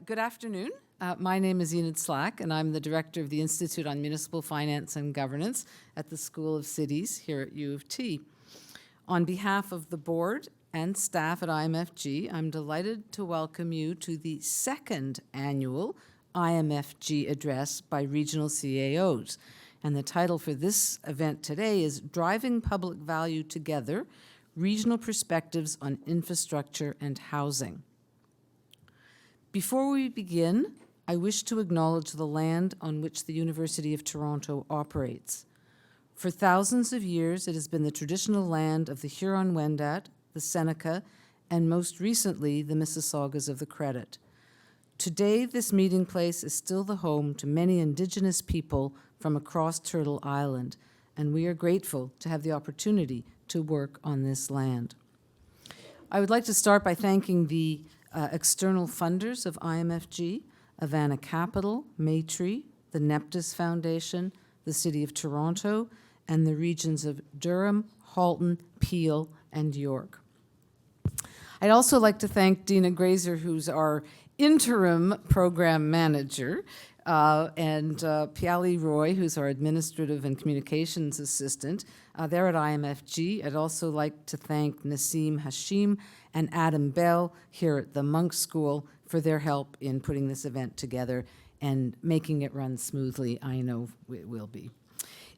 Good afternoon. My name is Enid Slack, and I'm the director of the Institute on Municipal Finance and Governance at the School of Cities here at U of T. On behalf of the board and staff at IMFG, I'm delighted to welcome you to the second annual IMFG address by regional CAOs. And the title for this event today is Driving Public Value Together, Regional Perspectives on Infrastructure and Housing. Before we begin, I wish to acknowledge the land on which the University of Toronto operates. For thousands of years, it has been the traditional land of the Huron-Wendat, the Seneca, and most recently, the Mississaugas of the Credit. Today, this meeting place is still the home to many Indigenous people from across Turtle Island, and we are grateful to have the opportunity to work on this land. I would like to start by thanking the external funders of IMFG, Havana Capital, Maitree, the Neptus Foundation, the City of Toronto, and the regions of Durham, Halton, Peel, and York. I'd also like to thank Dina Grazer, who's our interim program manager, and Piali Roy, who's our administrative and communications assistant. They're at IMFG. I'd also like to thank Nassim Hashim and Adam Bell here at the Monk School for their help in putting this event together and making it run smoothly. I know it will be.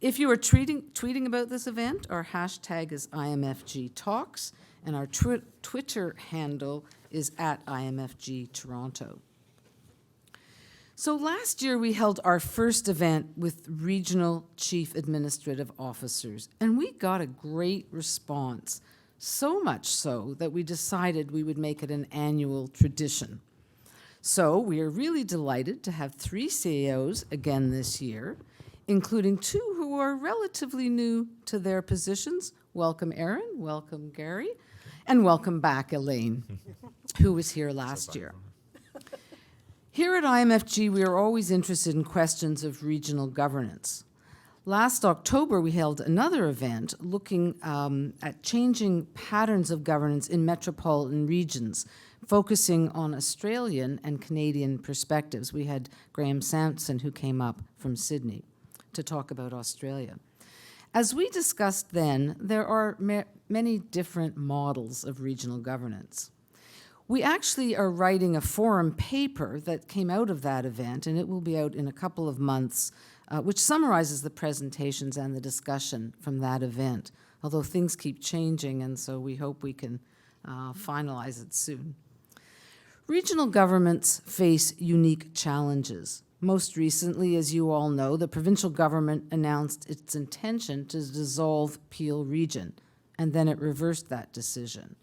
If you are tweeting about this event, our hashtag is IMFG Talks, and our Twitter handle is at IMFG Toronto. So last year we held our first event with regional chief administrative officers, and we got a great response, so much so that we decided we would make it an annual tradition. So we are really delighted to have 3 CAOs again this year, including 2 who are relatively new to their positions. Welcome, Aaron, welcome, Gary, and welcome back, Elaine, who was here last year. Here at IMFG, we are always interested in questions of regional governance. Last October, we held another event looking at changing patterns of governance in metropolitan regions, focusing on Australian and Canadian perspectives. We had Graham Sampson, who came up from Sydney to talk about Australia. As we discussed then, there are many different models of regional governance. We actually are writing a forum paper that came out of that event, and it will be out in a couple of months, which summarizes the presentations and the discussion from that event, although things keep changing, and so we hope we can finalize it soon. Regional governments face unique challenges. Most recently, as you all know, the provincial government announced its intention to dissolve Peel Region, and then it reversed that decision.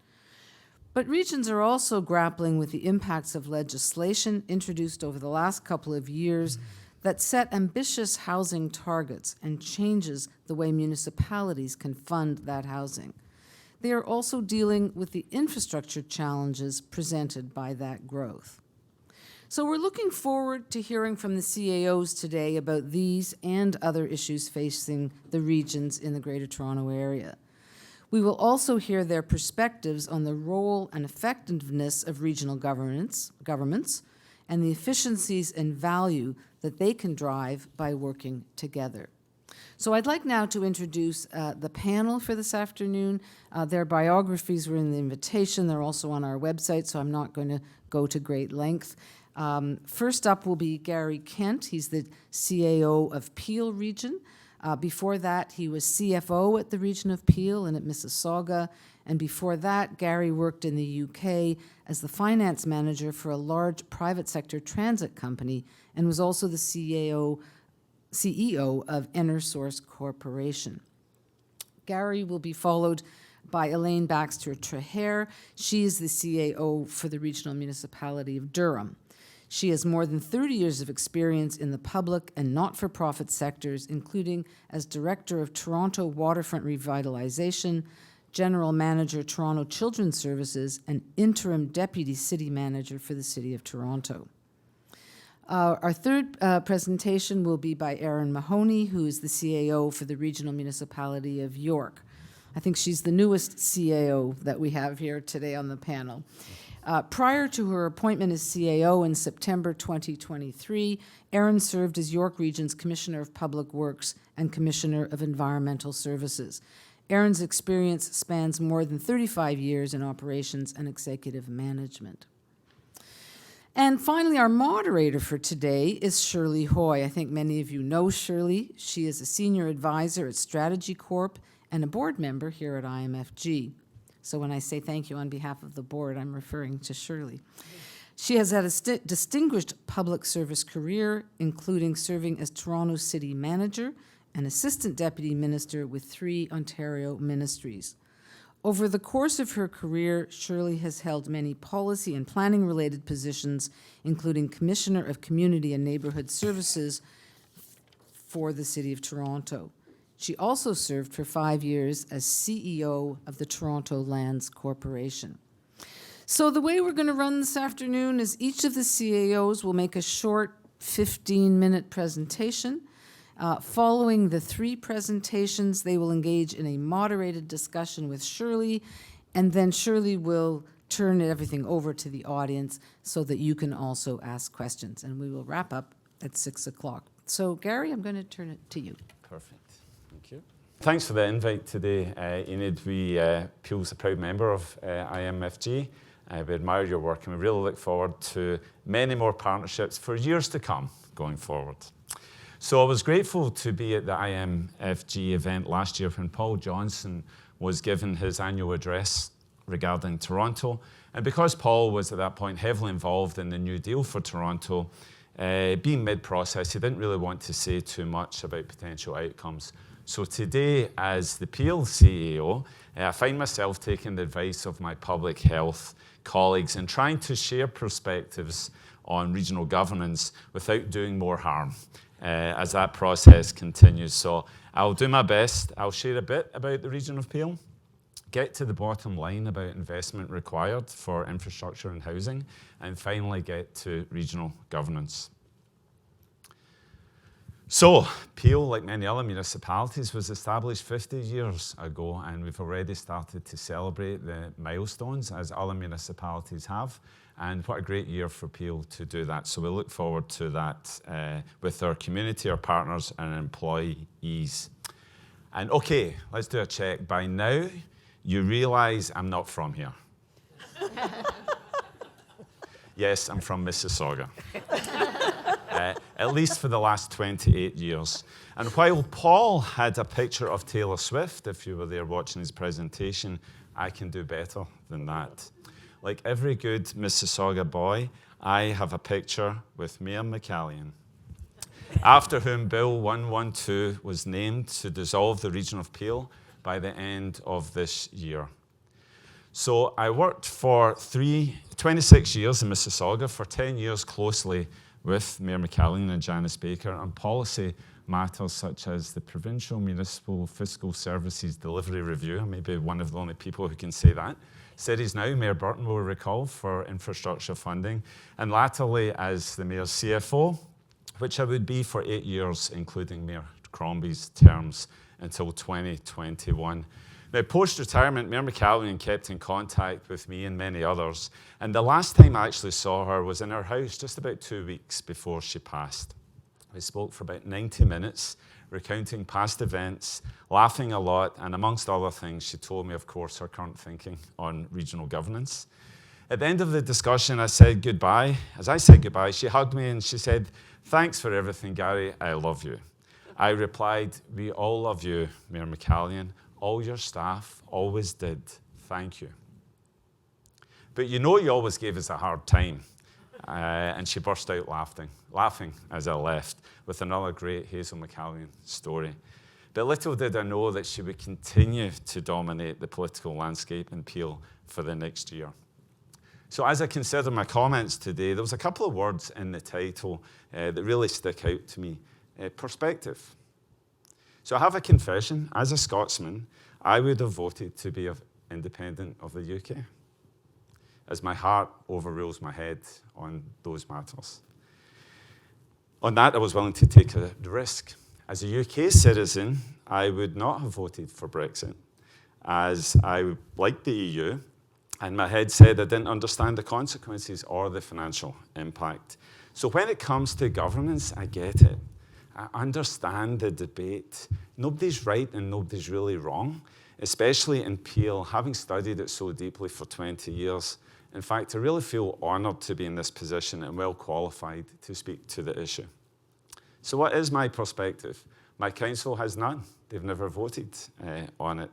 But regions are also grappling with the impacts of legislation introduced over the last couple of years that set ambitious housing targets and changes the way municipalities can fund that housing. They are also dealing with the infrastructure challenges presented by that growth. So we're looking forward to hearing from the CAOs today about these and other issues facing the regions in the Greater Toronto Area. We will also hear their perspectives on the role and effectiveness of regional governments, and the efficiencies and value that they can drive by working together. So I'd like now to introduce the panel for this afternoon. Their biographies were in the invitation. They're also on our website, so I'm not going to go to great length. First up will be Gary Kent. He's the CAO of Peel Region. Before that, he was CFO at the region of Peel and at Mississauga. And before that, Gary worked in the UK as the finance manager for a large private sector transit company and was also the CEO of EnerSource Corporation. Gary will be followed by Elaine Baxter-Trahair. She is the CAO for the Regional Municipality of Durham. She has more than 30 years of experience in the public and not-for-profit sectors, including as Director of Toronto Waterfront Revitalization, General Manager, Toronto Children's Services, and Interim Deputy City Manager for the City of Toronto. Our third presentation will be by Erin Mahoney, who is the CAO for the Regional Municipality of York. I think she's the newest CAO that we have here today on the panel. Prior to her appointment as CAO in September 2023, Erin served as York Region's Commissioner of Public Works and Commissioner of Environmental Services. Erin's experience spans more than 35 years in operations and executive management. And finally, our moderator for today is Shirley Hoy. I think many of you know Shirley. She is a senior advisor at Strategy Corp and a board member here at IMFG. So when I say thank you on behalf of the board, I'm referring to Shirley. She has had a distinguished public service career, including serving as Toronto City Manager and Assistant Deputy Minister with 3 Ontario ministries. Over the course of her career, Shirley has held many policy and planning-related positions, including Commissioner of Community and Neighbourhood Services for the City of Toronto. She also served for 5 years as CEO of the Toronto Lands Corporation. So the way we're going to run this afternoon is each of the CAOs will make a short 15-minute presentation. Following the 3 presentations, they will engage in a moderated discussion with Shirley, and then Shirley will turn everything over to the audience so that you can also ask questions. And we will wrap up at 6 o'clock. So, Gary, I'm going to turn it to you. Perfect. Thank you. Thanks for the invite today, Enid. Peel's a proud member of IMFG. We admire your work, and we really look forward to many more partnerships for years to come going forward. So I was grateful to be at the IMFG event last year when Paul Johnson was given his annual address regarding Toronto. And because Paul was at that point heavily involved in the New Deal for Toronto, being mid-process, he didn't really want to say too much about potential outcomes. So today, as the Peel CEO, I find myself taking the advice of my public health colleagues and trying to share perspectives on regional governance without doing more harm. As that process continues. So I'll do my best. I'll share a bit about the region of Peel, get to the bottom line about investment required for infrastructure and housing, and finally get to regional governance. So Peel, like many other municipalities, was established 50 years ago, and we've already started to celebrate the milestones as other municipalities have. And what a great year for Peel to do that. So we look forward to that with our community, our partners, and employees. And okay, let's do a check. By now, you realize I'm not from here. Yes, I'm from Mississauga. At least for the last 28 years. And while Paul had a picture of Taylor Swift, if you were there watching his presentation, I can do better than that. Like every good Mississauga boy, I have a picture with Mayor McCallion, after whom Bill 112 was named to dissolve the region of Peel by the end of this year. So I worked for 26 years in Mississauga, for 10 years closely with Mayor McCallion and Janice Baker on policy matters such as the Provincial Municipal Fiscal Services Delivery Review. I may be one of the only people who can say that. Cities Now, Mayor Burton will recall, for infrastructure funding, and latterly as the Mayor's CFO, which I would be for 8 years, including Mayor Crombie's terms until 2021. Now, post-retirement, Mayor McCallion kept in contact with me and many others, and the last time I actually saw her was in her house just about 2 weeks before she passed. We spoke for about 90 minutes, recounting past events, laughing a lot, and amongst other things, she told me, of course, her current thinking on regional governance. At the end of the discussion, I said goodbye. As I said goodbye, she hugged me and she said, "Thanks for everything, Gary. I love you." I replied, "We all love you, Mayor McCallion. All your staff always did. Thank you." But you know you always gave us a hard time. And she burst out laughing as I left, with another great Hazel McCallion story. But little did I know that she would continue to dominate the political landscape in Peel for the next year. So as I consider my comments today, there was a couple of words in the title that really stick out to me. Perspective. So I have a confession. As a Scotsman, I would have voted to be independent of the UK, as my heart overrules my head on those matters. On that, I was willing to take the risk. As a UK citizen, I would not have voted for Brexit, as I like the EU, And my head said I didn't understand the consequences or the financial impact. So when it comes to governance, I get it. I understand the debate. Nobody's right and nobody's really wrong, especially in Peel, having studied it so deeply for 20 years. In fact, I really feel honoured to be in this position and well qualified to speak to the issue. So what is my perspective? My council has none. They've never voted on it.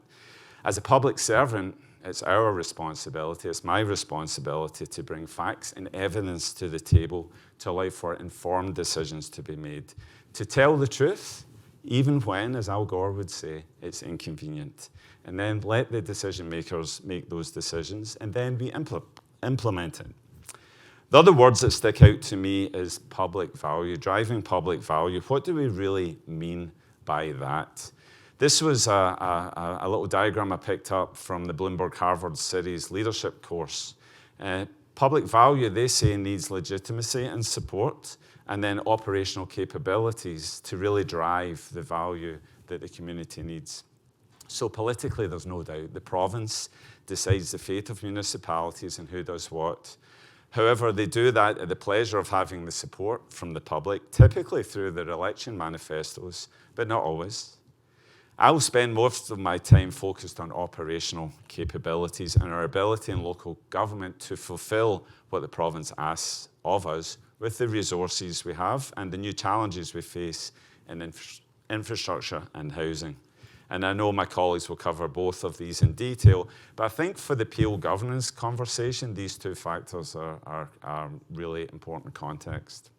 As a public servant, it's our responsibility, it's my responsibility to bring facts and evidence to the table to allow for informed decisions to be made, to tell the truth, even when, as Al Gore would say, it's inconvenient, and then let the decision makers make those decisions and then be implemented. The other words that stick out to me is public value, driving public value. What do we really mean by that? This was a little diagram I picked up from the Bloomberg Harvard Cities Leadership course. Public value, they say, needs legitimacy and support, and then operational capabilities to really drive the value that the community needs. So politically, there's no doubt the province decides the fate of municipalities and who does what. However, they do that at the pleasure of having the support from the public, typically through their election manifestos, but not always. I will spend most of my time focused on operational capabilities and our ability in local government to fulfill what the province asks of us with the resources we have and the new challenges we face in infrastructure and housing. And I know my colleagues will cover both of these in detail, but I think for the Peel governance conversation, these two factors are really important context.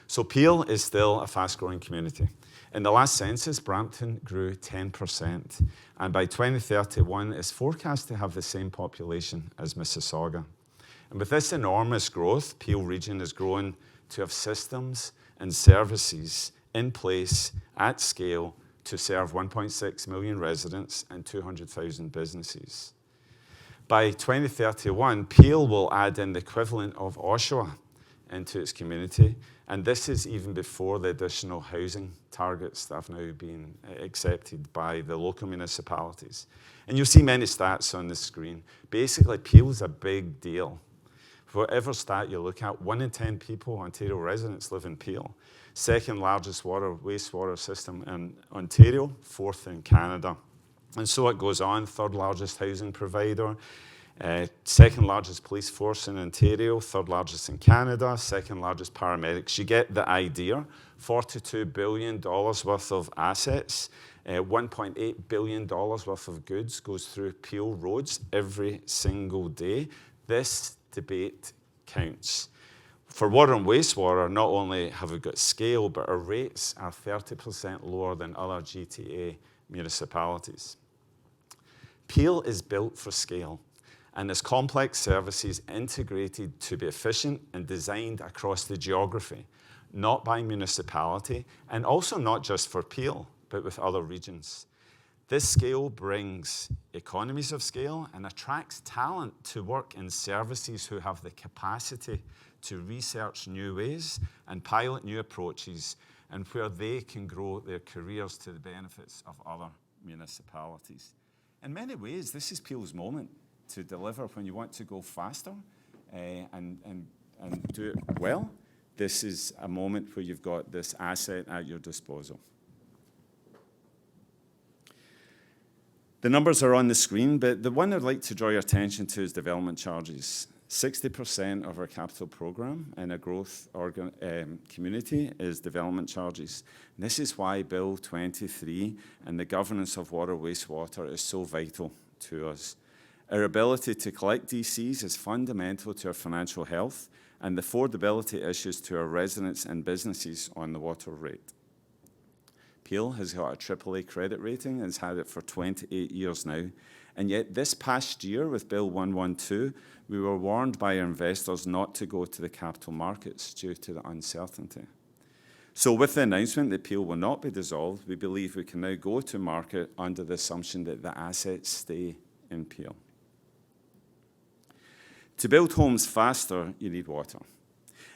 So Peel is still a fast-growing community. In the last census, Brampton grew 10%, and by 2031 is forecast to have the same population as Mississauga. And with this enormous growth, Peel region is growing to have systems and services in place at scale to serve 1.6 million residents and 200,000 businesses. By 2031, Peel will add in the equivalent of Oshawa into its community, and this is even before the additional housing targets that have now been accepted by the local municipalities. And you'll see many stats on the screen. Basically, Peel is a big deal. Whatever stat you look at, 1 in 10 people, Ontario residents, live in Peel. Second largest wastewater system in Ontario, 4th in Canada. And so it goes on, 3rd largest housing provider, 2nd largest police force in Ontario, 3rd largest in Canada, 2nd largest paramedics. You get the idea. $42 billion worth of assets, $1.8 billion worth of goods goes through Peel roads every single day. This debate counts. For water and wastewater, not only have we got scale, but our rates are 30% lower than other GTA municipalities. Peel is built for scale, and its complex services integrated to be efficient and designed across the geography, not by municipality, and also not just for Peel, but with other regions. This scale brings economies of scale and attracts talent to work in services who have the capacity to research new ways and pilot new approaches, and where they can grow their careers to the benefits of other municipalities. In many ways, this is Peel's moment to deliver when you want to go faster and do it well. This is a moment where you've got this asset at your disposal. The numbers are on the screen, but the one I'd like to draw your attention to is development charges. 60% of our capital program in a growth community is development charges. And this is why Bill 23 and the governance of water wastewater is so vital to us. Our ability to collect DCs is fundamental to our financial health and the affordability issues to our residents and businesses on the water rate. Peel has got a AAA credit rating and has had it for 28 years now. And yet this past year with Bill 112, we were warned by our investors not to go to the capital markets due to the uncertainty. So with the announcement that Peel will not be dissolved, we believe we can now go to market under the assumption that the assets stay in Peel. To build homes faster, you need water.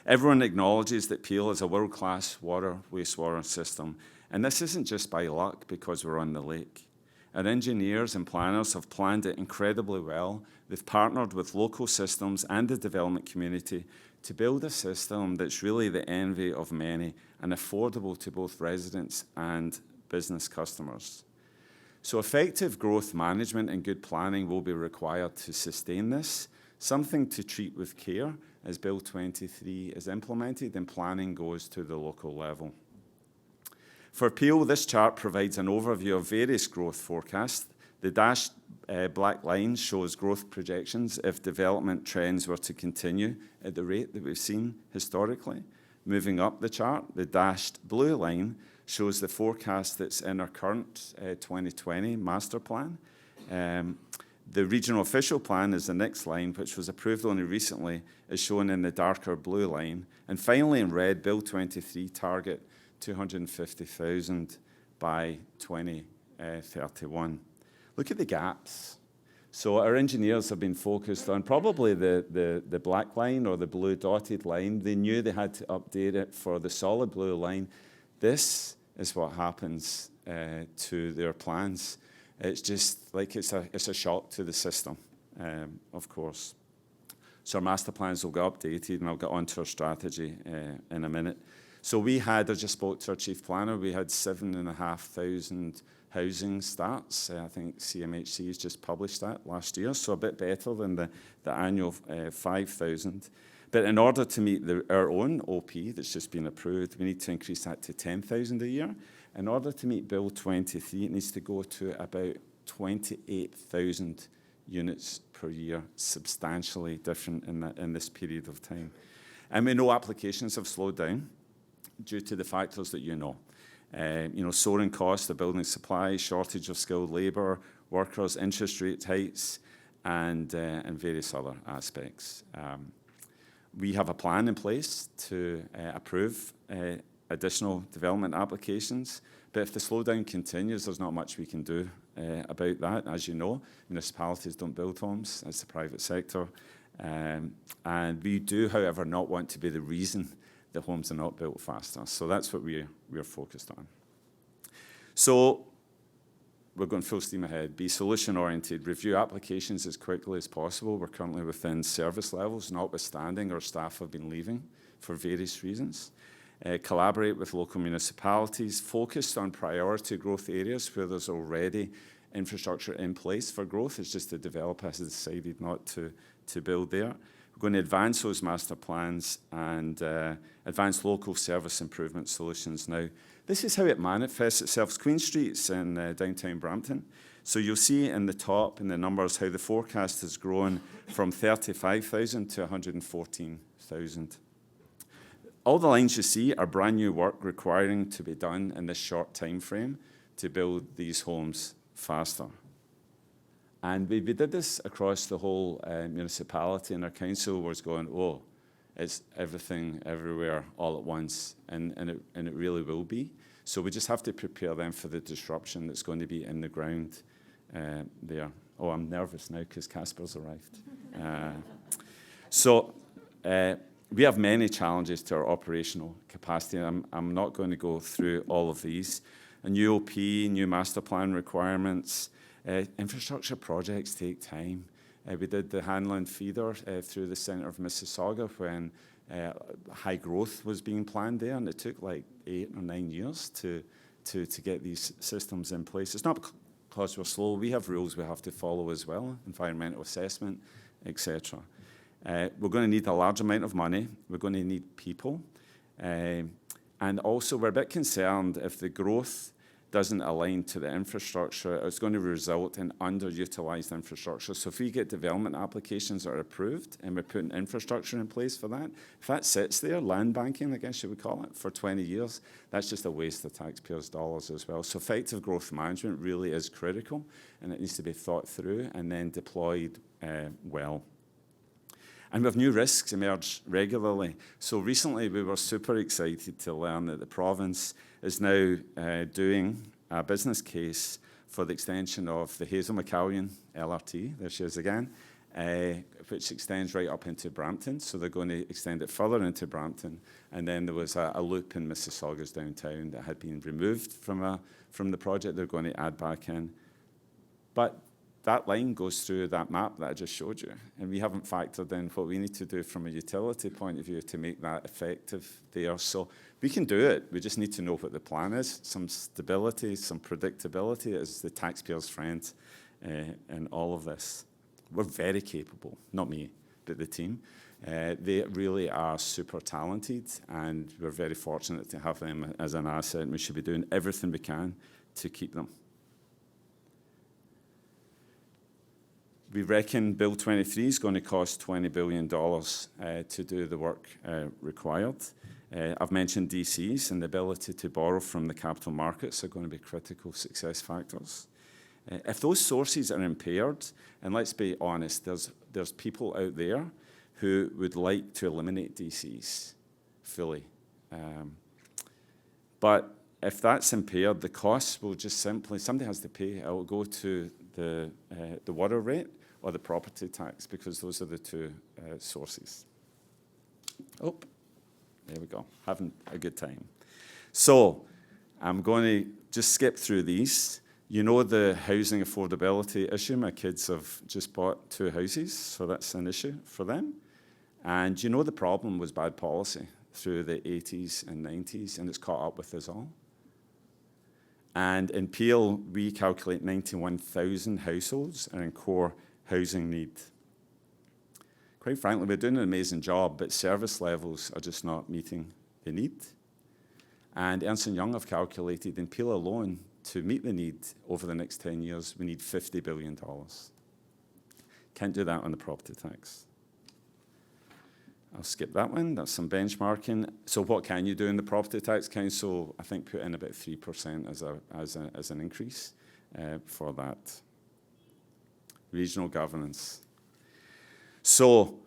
Everyone acknowledges that Peel is a world-class water wastewater system, and this isn't just by luck because we're on the lake. Our engineers and planners have planned it incredibly well. They've partnered with local systems and the development community to build a system that's really the envy of many and affordable to both residents and business customers. So effective growth management and good planning will be required to sustain this, something to treat with care as Bill 23 is implemented and planning goes to the local level. For Peel, this chart provides an overview of various growth forecasts. The dashed black line shows growth projections if development trends were to continue at the rate that we've seen historically. Moving up the chart, the dashed blue line shows the forecast that's in our current 2020 master plan. The regional official plan is the next line, which was approved only recently, is shown in the darker blue line. And finally, in red, Bill 23 target 250,000 by 2031. Look at the gaps. So our engineers have been focused on probably the black line or the blue dotted line. They knew they had to update it for the solid blue line. This is what happens to their plans. It's just like it's a shock to the system, of course. So our master plans will get updated, and I'll get onto our strategy in a minute. So I just spoke to our chief planner. We had 7,500 housing starts. I think CMHC has just published that last year, so a bit better than the annual 5,000. But in order to meet our own OP that's just been approved, we need to increase that to 10,000 a year. In order to meet Bill 23, it needs to go to about 28,000 units per year, substantially different in this period of time. And we know applications have slowed down due to the factors that you know. Soaring costs of building supply, shortage of skilled labour, workers, interest rate hikes, and various other aspects. We have a plan in place to approve additional development applications, but if the slowdown continues, there's not much we can do about that. As you know, municipalities don't build homes, it's the private sector. And we do, however, not want to be the reason that homes are not built faster. So that's what we're focused on. So we're going full steam ahead. Be solution-oriented. Review applications as quickly as possible. We're currently within service levels, notwithstanding our staff have been leaving for various reasons. Collaborate with local municipalities. Focused on priority growth areas where there's already infrastructure in place for growth. It's just the developer has decided not to build there. We're going to advance those master plans and advance local service improvement solutions now. This is how it manifests itself. Queen Street's in downtown Brampton. So you'll see in the top in the numbers how the forecast has grown from 35,000 to 114,000. All the lines you see are brand new work requiring to be done in this short time frame to build these homes faster. And we did this across the whole municipality, and our council was going, oh, it's everything, everywhere, all at once, and it really will be. So we just have to prepare them for the disruption that's going to be in the ground there. Oh, I'm nervous now because Casper's arrived. We have many challenges to our operational capacity. I'm not going to go through all of these. A new OP, new master plan requirements. Infrastructure projects take time. We did the Hanlon feeder through the centre of Mississauga when high growth was being planned there, and it took like 8 or 9 years to get these systems in place. It's not because we're slow. We have rules we have to follow as well, environmental assessment, etc. We're going to need a large amount of money. We're going to need people. And also, we're a bit concerned if the growth doesn't align to the infrastructure, it's going to result in underutilised infrastructure. So if we get development applications that are approved and we're putting infrastructure in place for that, if that sits there, land banking, I guess you would call it, for 20 years, that's just a waste of taxpayers' dollars as well. So effective growth management really is critical, and it needs to be thought through and then deployed well. And we have new risks emerge regularly. So recently we were super excited to learn that the province is now doing a business case for the extension of the Hazel McCallion LRT, there she is again, which extends right up into Brampton. So they're going to extend it further into Brampton. And then there was a loop in Mississauga's downtown that had been removed from the project. They're going to add back in. But that line goes through that map that I just showed you, and we haven't factored in what we need to do from a utility point of view to make that effective there. So we can do it, we just need to know what the plan is, some stability, some predictability as the taxpayer's friend in all of this. We're very capable, not me, but the team. They really are super talented, and we're very fortunate to have them as an asset, and we should be doing everything we can to keep them. We reckon Bill 23 is going to cost $20 billion to do the work required. I've mentioned DCs, and the ability to borrow from the capital markets are going to be critical success factors. If those sources are impaired, and let's be honest, there's people out there who would like to eliminate DCs fully. But if that's impaired, the costs will just simply, somebody has to pay. It will go to the water rate or the property tax, because those are the two sources. Oh, there we go, having a good time. So I'm going to just skip through these. You know the housing affordability issue. My kids have just bought 2 houses, so that's an issue for them. And you know the problem was bad policy through the 80s and 90s, and it's caught up with us all. And in Peel, we calculate 91,000 households are in core housing need. Quite frankly, we're doing an amazing job, but service levels are just not meeting the need. And Ernst & Young have calculated in Peel alone, to meet the need over the next 10 years, we need $50 billion. Can't do that on the property tax. I'll skip that one. That's some benchmarking. So what can you do in the Property Tax Council? I think put in about 3% as an increase for that. Regional governance. So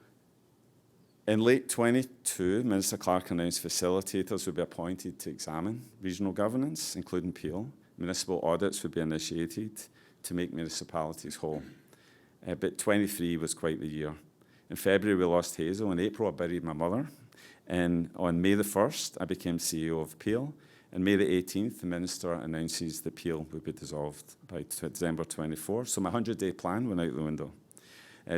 in late 22, Minister Clark announced facilitators would be appointed to examine regional governance, including Peel. Municipal audits would be initiated to make municipalities whole. But 23 was quite the year. In February, we lost Hazel. In April, I buried my mother. And on May the 1st, I became CEO of Peel. And May the 18th, the Minister announces that Peel would be dissolved by December 24. So my 100-day plan went out the window.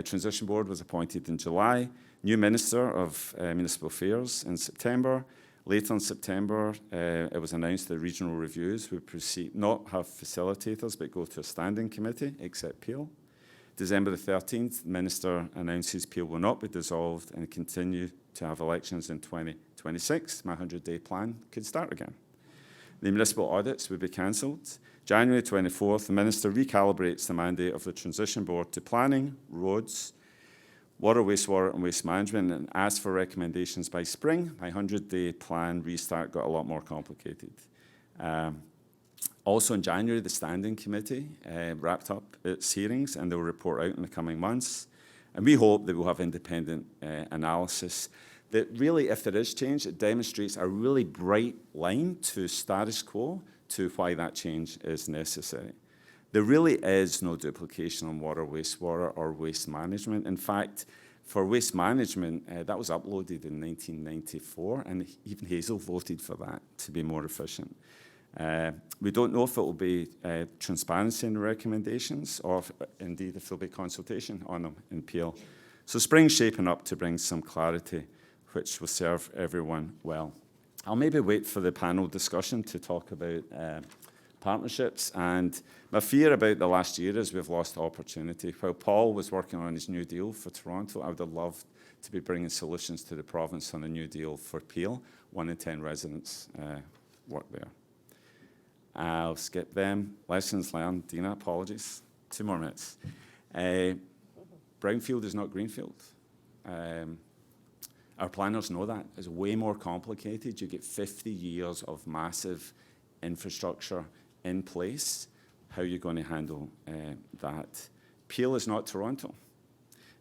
Transition Board was appointed in July. New Minister of Municipal Affairs in September. Later in September, it was announced that regional reviews would proceed, not have facilitators, but go to a standing committee, except Peel. December the 13th, the Minister announces Peel will not be dissolved and continue to have elections in 2026. My 100-day plan could start again. The municipal audits would be cancelled. January 24th, the Minister recalibrates the mandate of the Transition Board to planning, roads, water, wastewater and waste management, and asks for recommendations by spring. My 100-day plan restart got a lot more complicated. Also in January, the Standing Committee wrapped up its hearings, and they'll report out in the coming months. And we hope that we'll have independent analysis that really, if there is change, it demonstrates a really bright line to status quo to why that change is necessary. There really is no duplication on water, wastewater, or waste management. In fact, for waste management, that was uploaded in 1994, and even Hazel voted for that to be more efficient. We don't know if it will be transparency in the recommendations, or if, indeed if there'll be consultation on them in Peel. So spring's shaping up to bring some clarity, which will serve everyone well. I'll maybe wait for the panel discussion to talk about partnerships. And my fear about the last year is we've lost opportunity. While Paul was working on his new deal for Toronto, I would have loved to be bringing solutions to the province on a new deal for Peel. 1 in 10 residents work there. I'll skip them. Lessons learned. Dina, apologies. 2 more minutes. Brownfield is not greenfield. Our planners know that. It's way more complicated. You get 50 years of massive infrastructure in place. How are you going to handle that? Peel is not Toronto.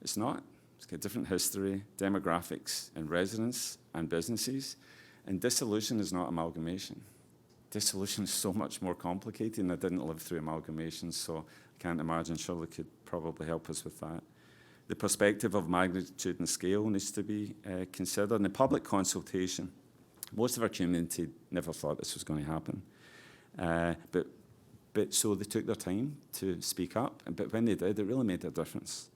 It's not. It's got different history, demographics, and residents and businesses. And dissolution is not amalgamation. Dissolution is so much more complicated, and I didn't live through amalgamation, so I can't imagine. Shirley could probably help us with that. The perspective of magnitude and scale needs to be considered. And the public consultation, most of our community never thought this was going to happen. But But so they took their time to speak up, but when they did, it really made a difference.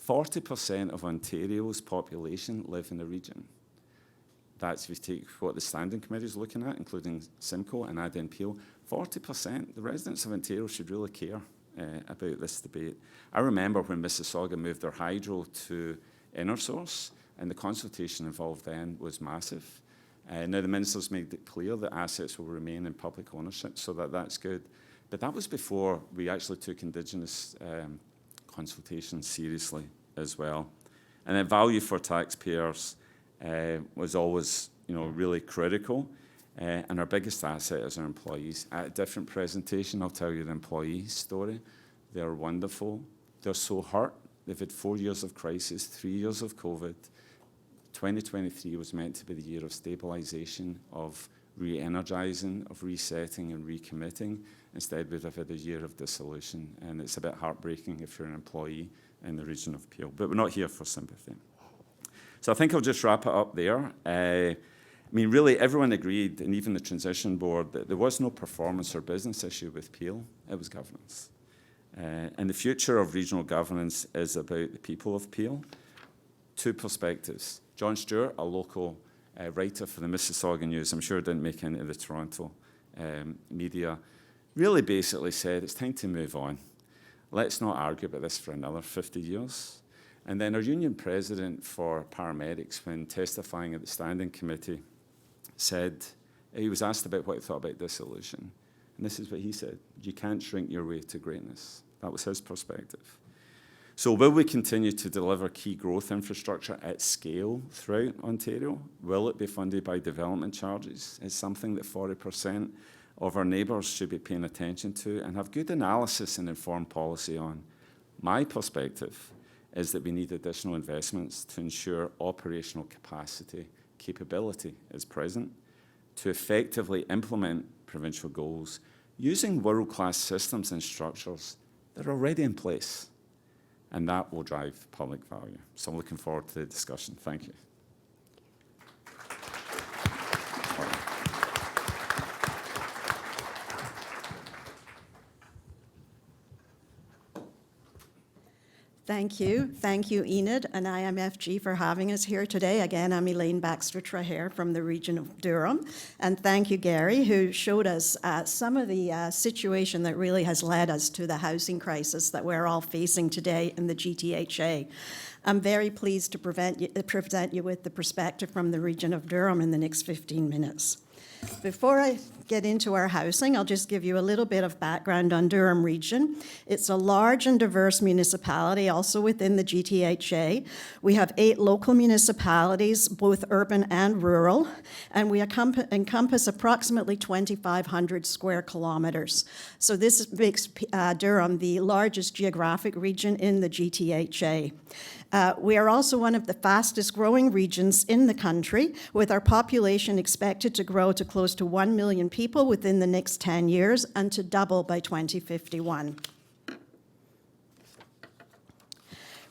40% of Ontario's population live in the region. That's if you take what the standing committee is looking at, including Simcoe and add in Peel. 40%, the residents of Ontario should really care about this debate. I remember when Mississauga moved their hydro to InnerSource, and the consultation involved then was massive. Now the ministers made it clear that assets will remain in public ownership, so that's good. But that was before we actually took Indigenous consultation seriously as well. And then value for taxpayers was always, really critical. And our biggest asset is our employees. At a different presentation, I'll tell you the employee story. They're wonderful. They're so hurt. They've had 4 years of crisis, 3 years of COVID. 2023 was meant to be the year of stabilisation, of re-energising, of resetting and recommitting. Instead, we'd have had a year of dissolution, and it's a bit heartbreaking if you're an employee in the region of Peel. But we're not here for sympathy. So I think I'll just wrap it up there. Really, everyone agreed, and even the transition board, that there was no performance or business issue with Peel. It was governance. And the future of regional governance is about the people of Peel. Two perspectives. John Stewart, a local writer for the Mississauga News, I'm sure didn't make it into the Toronto media, really basically said, it's time to move on. Let's not argue about this for another 50 years. And then our union president for paramedics, when testifying at the standing committee, said, he was asked about what he thought about dissolution. And this is what he said: you can't shrink your way to greatness. That was his perspective. So will we continue to deliver key growth infrastructure at scale throughout Ontario? Will it be funded by development charges? It's something that 40% of our neighbours should be paying attention to and have good analysis and informed policy on. My perspective is that we need additional investments to ensure operational capability is present, to effectively implement provincial goals using world-class systems and structures that are already in place. And that will drive public value. So I'm looking forward to the discussion. Thank you. Thank you. Thank you, Enid and IMFG, for having us here today. Again, I'm Elaine Baxter-Trahair from the Region of Durham. And thank you, Gary, who showed us some of the situation that really has led us to the housing crisis that we're all facing today in the GTHA. I'm very pleased to present you with the perspective from the Region of Durham in the next 15 minutes. Before I get into our housing, I'll just give you a little bit of background on Durham Region. It's a large and diverse municipality, also within the GTHA. We have 8 local municipalities, both urban and rural, and we encompass approximately 2,500 square kilometres. So this makes Durham the largest geographic region in the GTHA. We are also one of the fastest growing regions in the country, with our population expected to grow to close to 1 million people within the next 10 years and to double by 2051.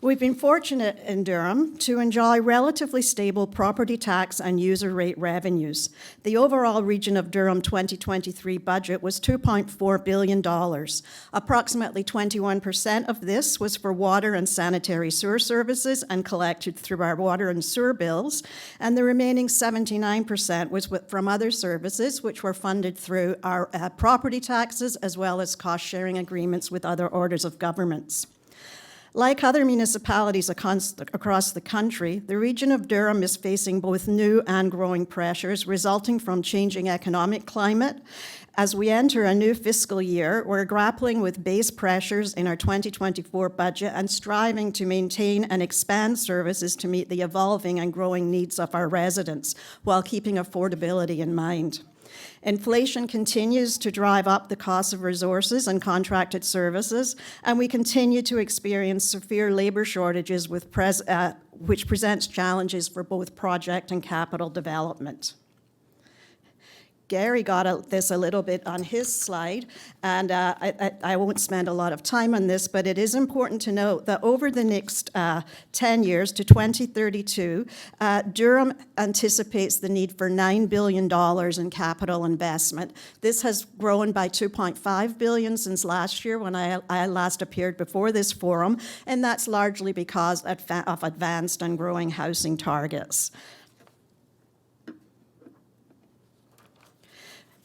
We've been fortunate in Durham to enjoy relatively stable property tax and user rate revenues. The overall Region of Durham 2023 budget was $2.4 billion. Approximately 21% of this was for water and sanitary sewer services and collected through our water and sewer bills, and the remaining 79% was from other services, which were funded through our property taxes as well as cost-sharing agreements with other orders of governments. Like other municipalities across the country, the Region of Durham is facing both new and growing pressures resulting from changing economic climate. As we enter a new fiscal year, we're grappling with base pressures in our 2024 budget and striving to maintain and expand services to meet the evolving and growing needs of our residents while keeping affordability in mind. Inflation continues to drive up the cost of resources and contracted services, and we continue to experience severe labor shortages which presents challenges for both project and capital development. Gary got at this a little bit on his slide, and I won't spend a lot of time on this, but it is important to note that over the next 10 years to 2032, Durham anticipates the need for $9 billion in capital investment. This has grown by $2.5 billion since last year when I last appeared before this forum, and that's largely because of advanced and growing housing targets.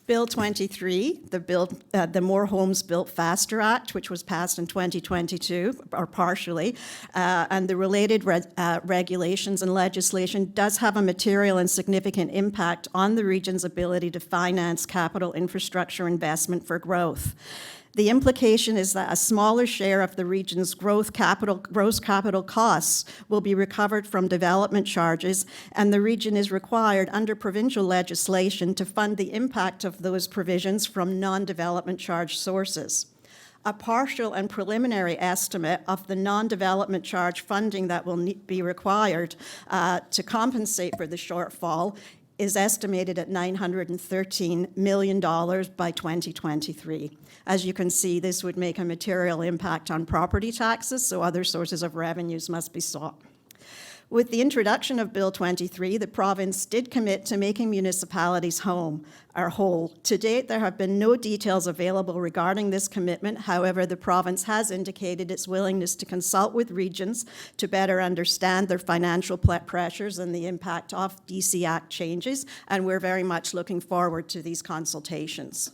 Bill 23, the More Homes Built Faster Act, which was passed in 2022, or partially, and the related regulations and legislation does have a material and significant impact on the region's ability to finance capital infrastructure investment for growth. The implication is that a smaller share of the region's gross capital costs will be recovered from development charges, and the region is required under provincial legislation to fund the impact of those provisions from non-development charge sources. A partial and preliminary estimate of the non-development charge funding that will be required to compensate for the shortfall is estimated at $913 million by 2023. As you can see, this would make a material impact on property taxes, so other sources of revenues must be sought. With the introduction of Bill 23, the province did commit to making municipalities whole. To date, there have been no details available regarding this commitment. However, the province has indicated its willingness to consult with regions to better understand their financial pressures and the impact of DC Act changes, and we're very much looking forward to these consultations.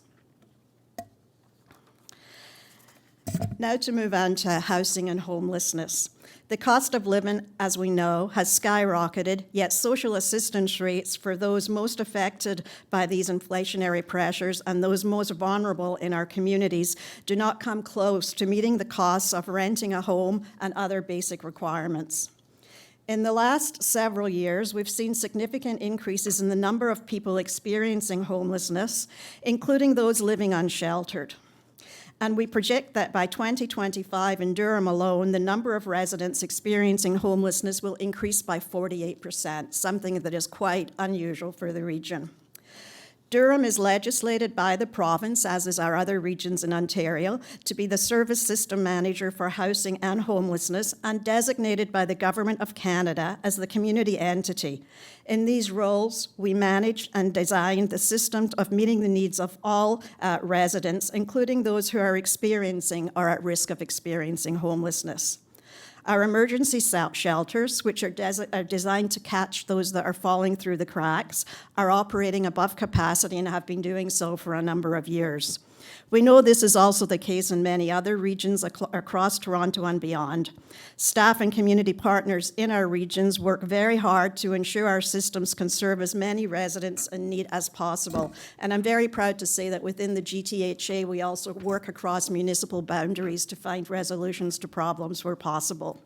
Now to move on to housing and homelessness. The cost of living, as we know, has skyrocketed, yet social assistance rates for those most affected by these inflationary pressures and those most vulnerable in our communities do not come close to meeting the costs of renting a home and other basic requirements. In the last several years, we've seen significant increases in the number of people experiencing homelessness, including those living unsheltered. And we project that by 2025 in Durham alone, the number of residents experiencing homelessness will increase by 48%, something that is quite unusual for the region. Durham is legislated by the province, as is our other regions in Ontario, to be the service system manager for housing and homelessness and designated by the Government of Canada as the community entity. In these roles, we manage and design the system of meeting the needs of all residents, including those who are experiencing or at risk of experiencing homelessness. Our emergency shelters, which are designed to catch those that are falling through the cracks, are operating above capacity and have been doing so for a number of years. We know this is also the case in many other regions across Toronto and beyond. Staff and community partners in our regions work very hard to ensure our systems can serve as many residents in need as possible. And I'm very proud to say that within the GTHA, we also work across municipal boundaries to find resolutions to problems where possible.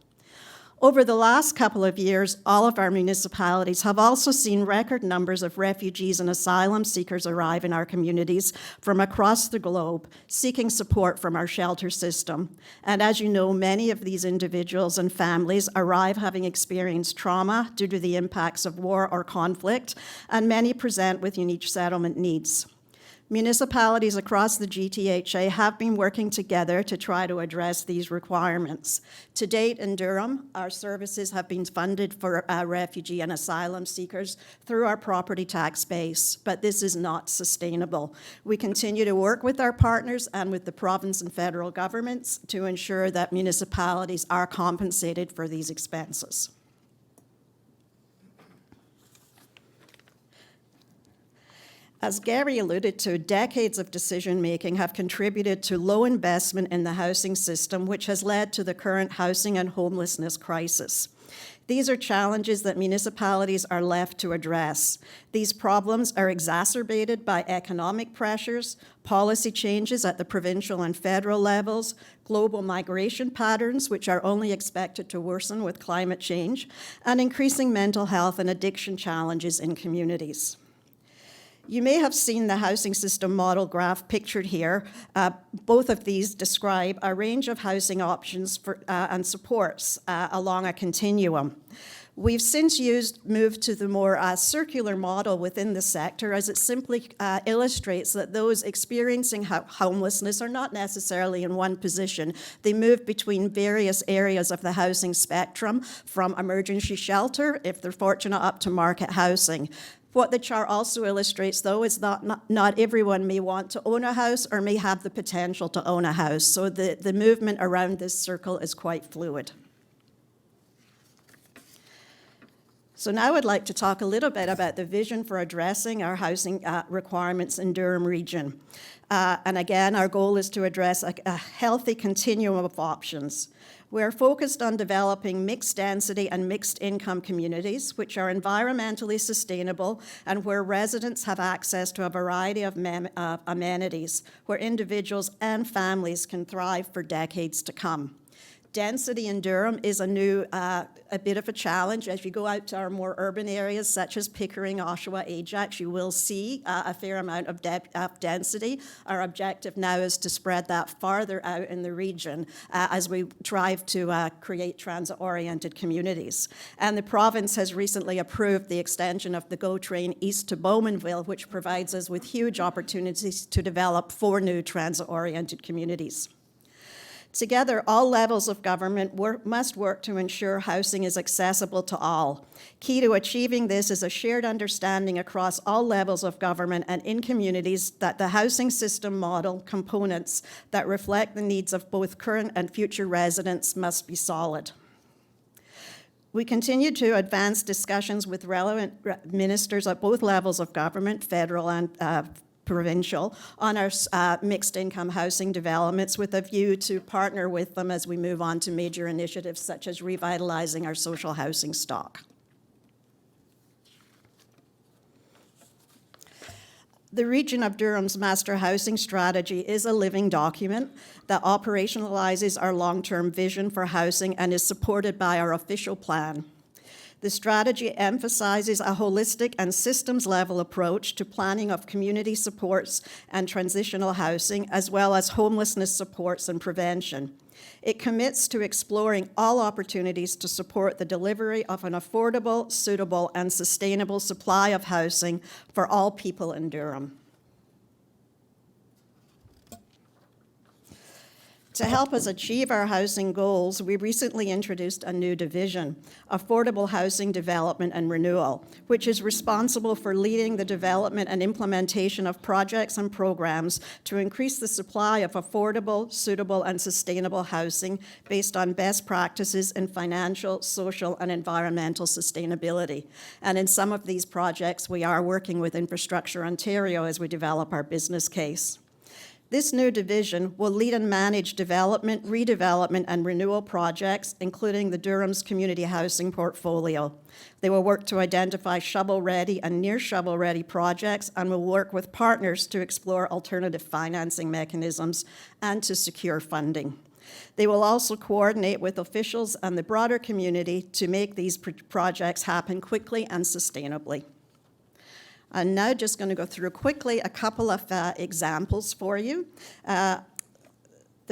Over the last couple of years, all of our municipalities have also seen record numbers of refugees and asylum seekers arrive in our communities from across the globe, seeking support from our shelter system. And as you know, many of these individuals and families arrive having experienced trauma due to the impacts of war or conflict, and many present with unique settlement needs. Municipalities across the GTHA have been working together to try to address these requirements. To date in Durham, our services have been funded for refugee and asylum seekers through our property tax base, but this is not sustainable. We continue to work with our partners and with the province and federal governments to ensure that municipalities are compensated for these expenses. As Gary alluded to, decades of decision-making have contributed to low investment in the housing system, which has led to the current housing and homelessness crisis. These are challenges that municipalities are left to address. These problems are exacerbated by economic pressures, policy changes at the provincial and federal levels, global migration patterns, which are only expected to worsen with climate change, and increasing mental health and addiction challenges in communities. You may have seen the housing system model graph pictured here. Both of these describe a range of housing options and supports along a continuum. We've since moved to the more circular model within the sector, as it simply illustrates that those experiencing homelessness are not necessarily in one position. They move between various areas of the housing spectrum, from emergency shelter, if they're fortunate, up to market housing. What the chart also illustrates, though, is that not everyone may want to own a house or may have the potential to own a house. So the movement around this circle is quite fluid. So now I'd like to talk a little bit about the vision for addressing our housing requirements in Durham region. And again, our goal is to address a healthy continuum of options. We're focused on developing mixed density and mixed income communities, which are environmentally sustainable and where residents have access to a variety of amenities, where individuals and families can thrive for decades to come. Density in Durham is a bit of a challenge. As you go out to our more urban areas, such as Pickering, Oshawa, Ajax, you will see a fair amount of density. Our objective now is to spread that farther out in the region as we strive to create transit-oriented communities. And the province has recently approved the extension of the GO train east to Bowmanville, which provides us with huge opportunities to develop 4 new transit-oriented communities. Together, all levels of government must work to ensure housing is accessible to all. Key to achieving this is a shared understanding across all levels of government and in communities that the housing system model components that reflect the needs of both current and future residents must be solid. We continue to advance discussions with relevant ministers at both levels of government, federal and provincial, on our mixed income housing developments with a view to partner with them as we move on to major initiatives such as revitalizing our social housing stock. The Region of Durham's Master Housing Strategy is a living document that operationalizes our long-term vision for housing and is supported by our official plan. The strategy emphasizes a holistic and systems-level approach to planning of community supports and transitional housing, as well as homelessness supports and prevention. It commits to exploring all opportunities to support the delivery of an affordable, suitable, and sustainable supply of housing for all people in Durham. To help us achieve our housing goals, we recently introduced a new division, Affordable Housing Development and Renewal, which is responsible for leading the development and implementation of projects and programs to increase the supply of affordable, suitable, and sustainable housing based on best practices in financial, social, and environmental sustainability. And in some of these projects, we are working with Infrastructure Ontario as we develop our business case. This new division will lead and manage development, redevelopment, and renewal projects, including the Durham's community housing portfolio. They will work to identify shovel-ready and near shovel-ready projects and will work with partners to explore alternative financing mechanisms and to secure funding. They will also coordinate with officials and the broader community to make these projects happen quickly and sustainably. I'm now just going to go through quickly a couple of examples for you. The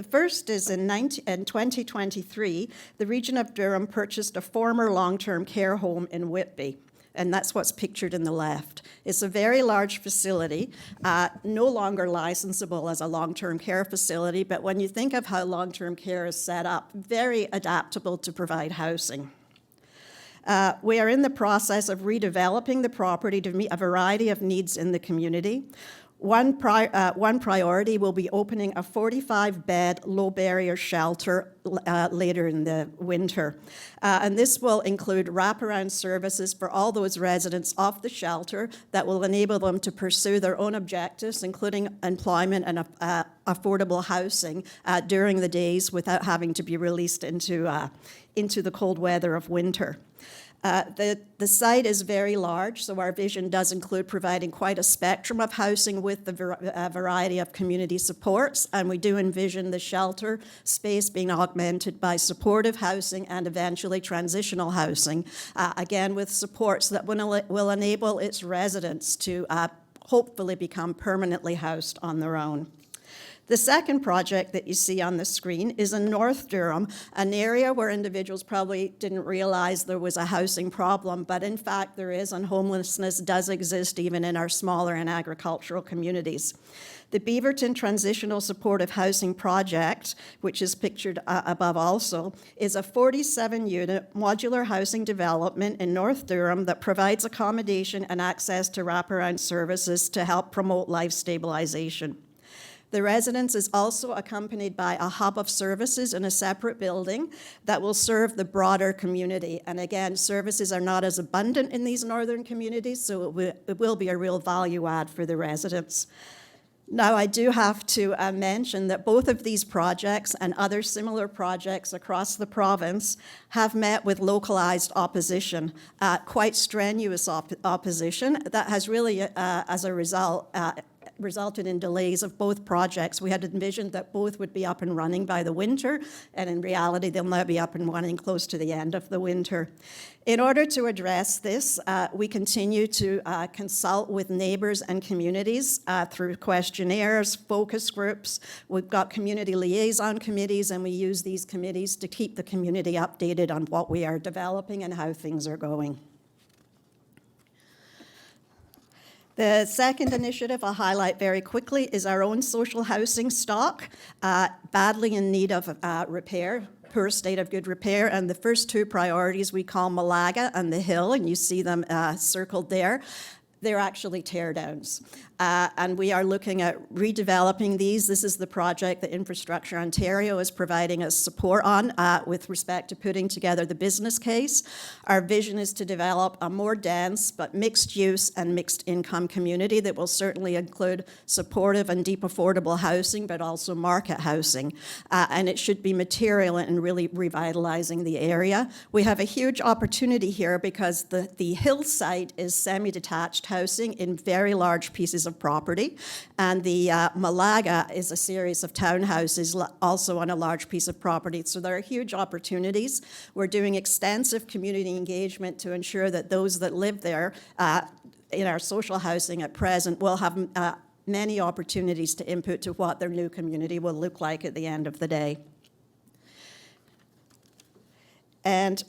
first is in 2023, the Region of Durham purchased a former long-term care home in Whitby, and that's what's pictured in the left. It's a very large facility, no longer licensable as a long-term care facility, but when you think of how long-term care is set up, very adaptable to provide housing. We are in the process of redeveloping the property to meet a variety of needs in the community. One priority will be opening a 45-bed low-barrier shelter later in the winter. And this will include wraparound services for all those residents of the shelter that will enable them to pursue their own objectives, including employment and affordable housing during the days without having to be released into the cold weather of winter. The site is very large, so our vision does include providing quite a spectrum of housing with the variety of community supports, and we do envision the shelter space being augmented by supportive housing and eventually transitional housing, again with supports that will enable its residents to hopefully become permanently housed on their own. The second project that you see on the screen is in North Durham, an area where individuals probably didn't realize there was a housing problem, but in fact there is, and homelessness does exist even in our smaller and agricultural communities. The Beaverton Transitional Supportive Housing Project, which is pictured above also, is a 47-unit modular housing development in North Durham that provides accommodation and access to wraparound services to help promote life stabilization. The residence is also accompanied by a hub of services in a separate building that will serve the broader community. And again, services are not as abundant in these northern communities, so it will be a real value add for the residents. Now, I do have to mention that both of these projects and other similar projects across the province have met with localized opposition, quite strenuous opposition that has really, as a result, resulted in delays of both projects. We had envisioned that both would be up and running by the winter, and in reality, they'll now be up and running close to the end of the winter. In order to address this, we continue to consult with neighbours and communities through questionnaires, focus groups. We've got community liaison committees, and we use these committees to keep the community updated on what we are developing and how things are going. The second initiative I'll highlight very quickly is our own social housing stock, badly in need of repair, poor state of good repair, and the first two priorities we call Malaga and the Hill, and you see them circled there. They're actually teardowns. And we are looking at redeveloping these. This is the project that Infrastructure Ontario is providing us support on with respect to putting together the business case. Our vision is to develop a more dense but mixed use and mixed income community that will certainly include supportive and deep affordable housing, but also market housing. And it should be material in really revitalizing the area. We have a huge opportunity here because the hill site is semi-detached housing in very large pieces of property, and the Malaga is a series of townhouses also on a large piece of property. So there are huge opportunities. We're doing extensive community engagement to ensure that those that live there in our social housing at present will have many opportunities to input to what their new community will look like at the end of the day. And,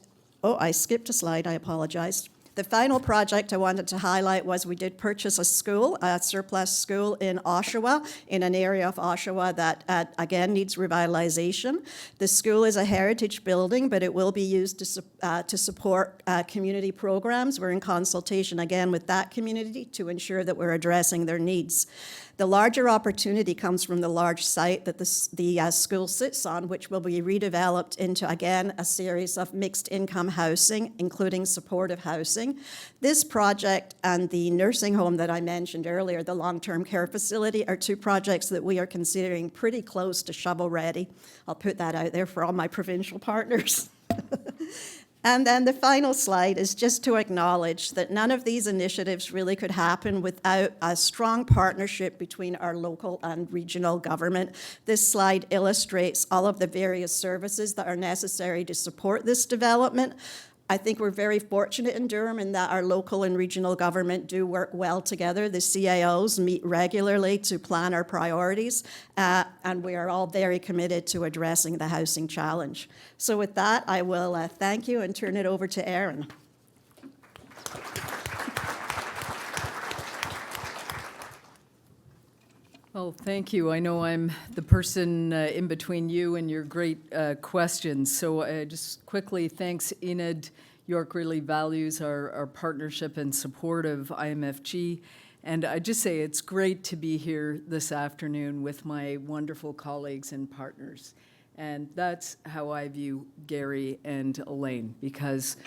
oh, I skipped a slide, I apologize. The final project I wanted to highlight was we did purchase a school, a surplus school in Oshawa, in an area of Oshawa that, again, needs revitalization. The school is a heritage building, but it will be used to support community programs. We're in consultation, again, with that community to ensure that we're addressing their needs. The larger opportunity comes from the large site that the school sits on, which will be redeveloped into, again, a series of mixed income housing, including supportive housing. This project and the nursing home that I mentioned earlier, the long-term care facility, are two projects that we are considering pretty close to shovel-ready. I'll put that out there for all my provincial partners. And then the final slide is just to acknowledge that none of these initiatives really could happen without a strong partnership between our local and regional government. This slide illustrates all of the various services that are necessary to support this development. I think we're very fortunate in Durham in that our local and regional government do work well together. The CAOs meet regularly to plan our priorities, and we are all very committed to addressing the housing challenge. So with that, I will thank you and turn it over to Aaron. Well, thank you. I know I'm the person in between you and your great questions. So just quickly, thanks, Enid. York really values our partnership and support of IMFG. And I just say it's great to be here this afternoon with my wonderful colleagues and partners. And that's how I view Gary and Elaine, because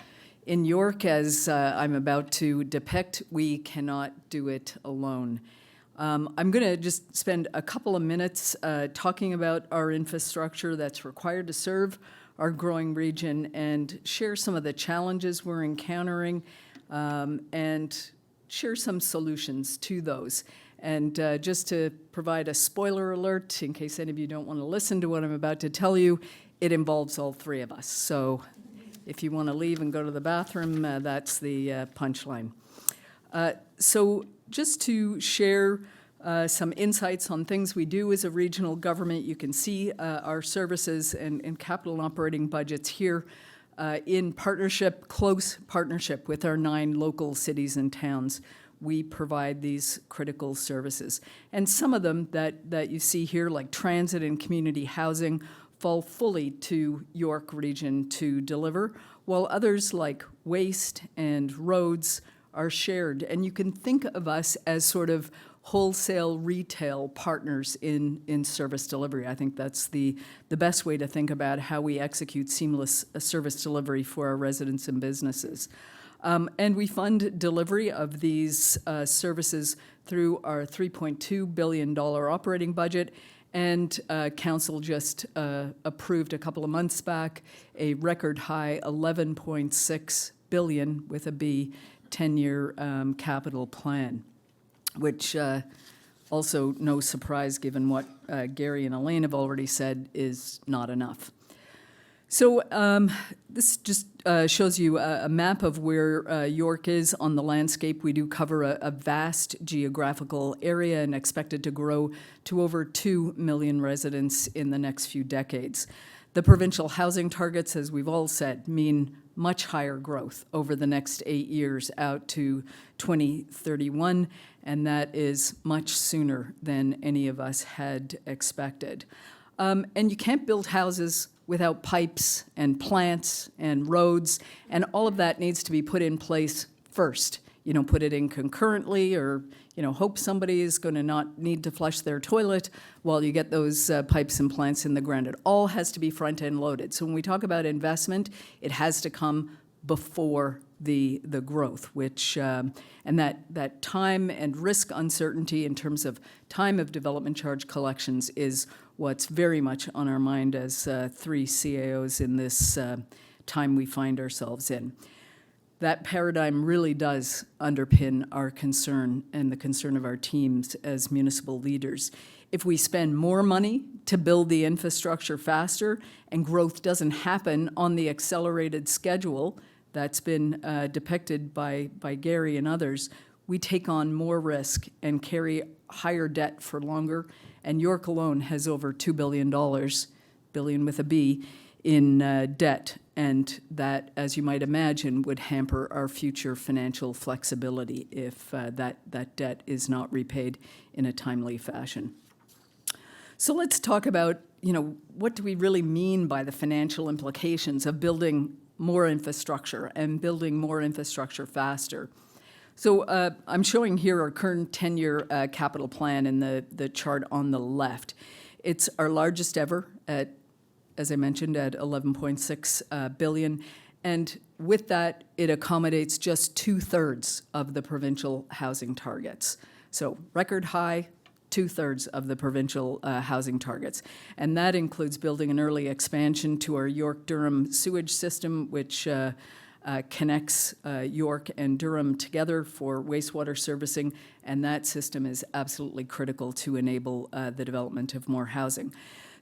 in York, as I'm about to depict, we cannot do it alone. I'm going to just spend a couple of minutes talking about our infrastructure that's required to serve our growing region and share some of the challenges we're encountering and share some solutions to those. And just to provide a spoiler alert, in case any of you don't want to listen to what I'm about to tell you, it involves all three of us. So if you want to leave and go to the bathroom, that's the punchline. So just to share some insights on things we do as a regional government. You can see our services and capital and operating budgets here in partnership, close partnership with our 9 local cities and towns. We provide these critical services. And some of them that you see here, like transit and community housing, fall fully to York Region to deliver, while others like waste and roads are shared. And you can think of us as sort of wholesale retail partners in service delivery. I think that's the best way to think about how we execute seamless service delivery for our residents and businesses. And we fund delivery of these services through our $3.2 billion operating budget. And Council just approved a couple of months back a record high $11.6 billion with a B 10-year capital plan, which also, no surprise given what Gary and Elaine have already said, is not enough. So this just shows you a map of where York is on the landscape. We do cover a vast geographical area and expected to grow to over 2 million residents in the next few decades. The provincial housing targets, as we've all said, mean much higher growth over the next 8 years out to 2031, and that is much sooner than any of us had expected. And you can't build houses without pipes and plants and roads, and all of that needs to be put in place first. You don't put it in concurrently or, hope somebody is going to not need to flush their toilet while you get those pipes and plants in the ground. It all has to be front-end loaded. So when we talk about investment, it has to come before the growth, which, and that time and risk uncertainty in terms of time of development charge collections is what's very much on our mind as 3 CAOs in this time we find ourselves in. That paradigm really does underpin our concern and the concern of our teams as municipal leaders. If we spend more money to build the infrastructure faster and growth doesn't happen on the accelerated schedule that's been depicted by Gary and others, we take on more risk and carry higher debt for longer. And York alone has over $2 billion, billion with a B, in debt. And that, as you might imagine, would hamper our future financial flexibility if that debt is not repaid in a timely fashion. So let's talk about, what do we really mean by the financial implications of building more infrastructure and building more infrastructure faster. So I'm showing here our current 10-year capital plan in the chart on the left. It's our largest ever at, as I mentioned, at $11.6 billion. And with that, it accommodates just 2/3 of the provincial housing targets. So record high, 2/3 of the provincial housing targets. And that includes building an early expansion to our York-Durham sewage system, which connects York and Durham together for wastewater servicing, and that system is absolutely critical to enable the development of more housing.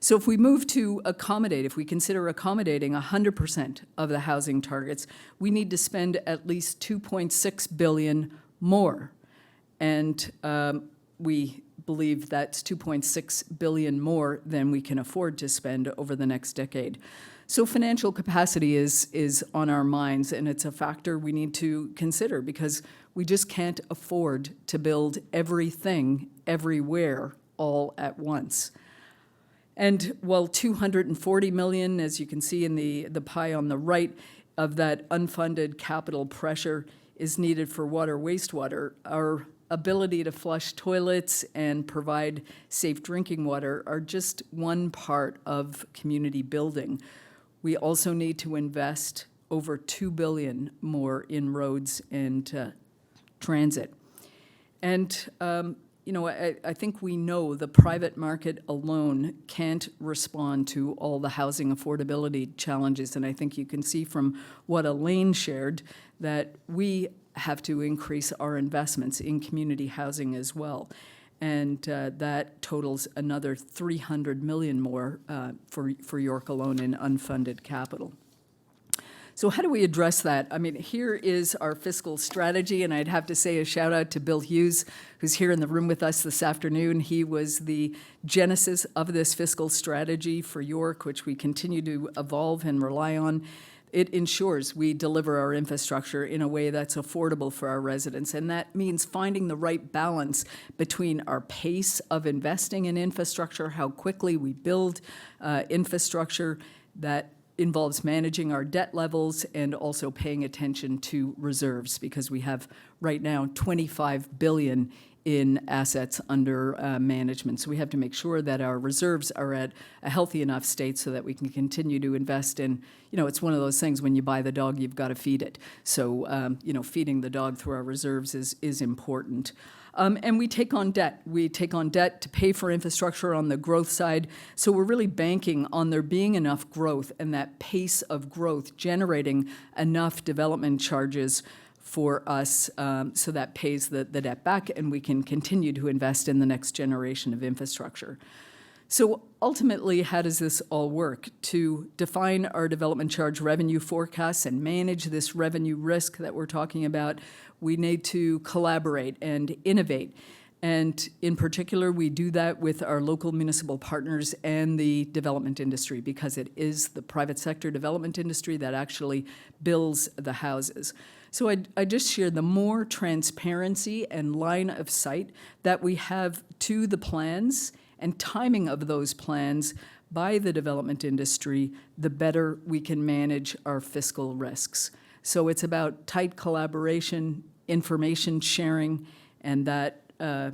So if we move to accommodate, if we consider accommodating 100% of the housing targets, we need to spend at least $2.6 billion more. And we believe that's $2.6 billion more than we can afford to spend over the next decade. So financial capacity is on our minds, and it's a factor we need to consider because we just can't afford to build everything, everywhere, all at once. And while $240 million, as you can see in the pie on the right, of that unfunded capital pressure is needed for water, wastewater, our ability to flush toilets and provide safe drinking water are just one part of community building. We also need to invest over $2 billion more in roads and transit. And, I think we know the private market alone can't respond to all the housing affordability challenges. And I think you can see from what Elaine shared that we have to increase our investments in community housing as well. And that totals another $300 million more for York alone in unfunded capital. So how do we address that? I mean, here is our fiscal strategy, and I'd have to say a shout out to Bill Hughes, who's here in the room with us this afternoon. He was the genesis of this fiscal strategy for York, which we continue to evolve and rely on. It ensures we deliver our infrastructure in a way that's affordable for our residents, and that means finding the right balance between our pace of investing in infrastructure, how quickly we build infrastructure, that involves managing our debt levels and also paying attention to reserves, because we have right now 25 billion in assets under management. So we have to make sure that our reserves are at a healthy enough state so that we can continue to invest in, it's one of those things, when you buy the dog, you've got to feed it. So, feeding the dog through our reserves is important. And we take on debt. We take on debt to pay for infrastructure on the growth side. So we're really banking on there being enough growth and that pace of growth generating enough development charges for us so that pays the debt back, and we can continue to invest in the next generation of infrastructure. So ultimately, how does this all work? To define our development charge revenue forecasts and manage this revenue risk that we're talking about, we need to collaborate and innovate. And in particular, we do that with our local municipal partners and the development industry, because it is the private sector development industry that actually builds the houses. So I just share the more transparency and line of sight that we have to the plans and timing of those plans by the development industry, the better we can manage our fiscal risks. So it's about tight collaboration, information sharing, and that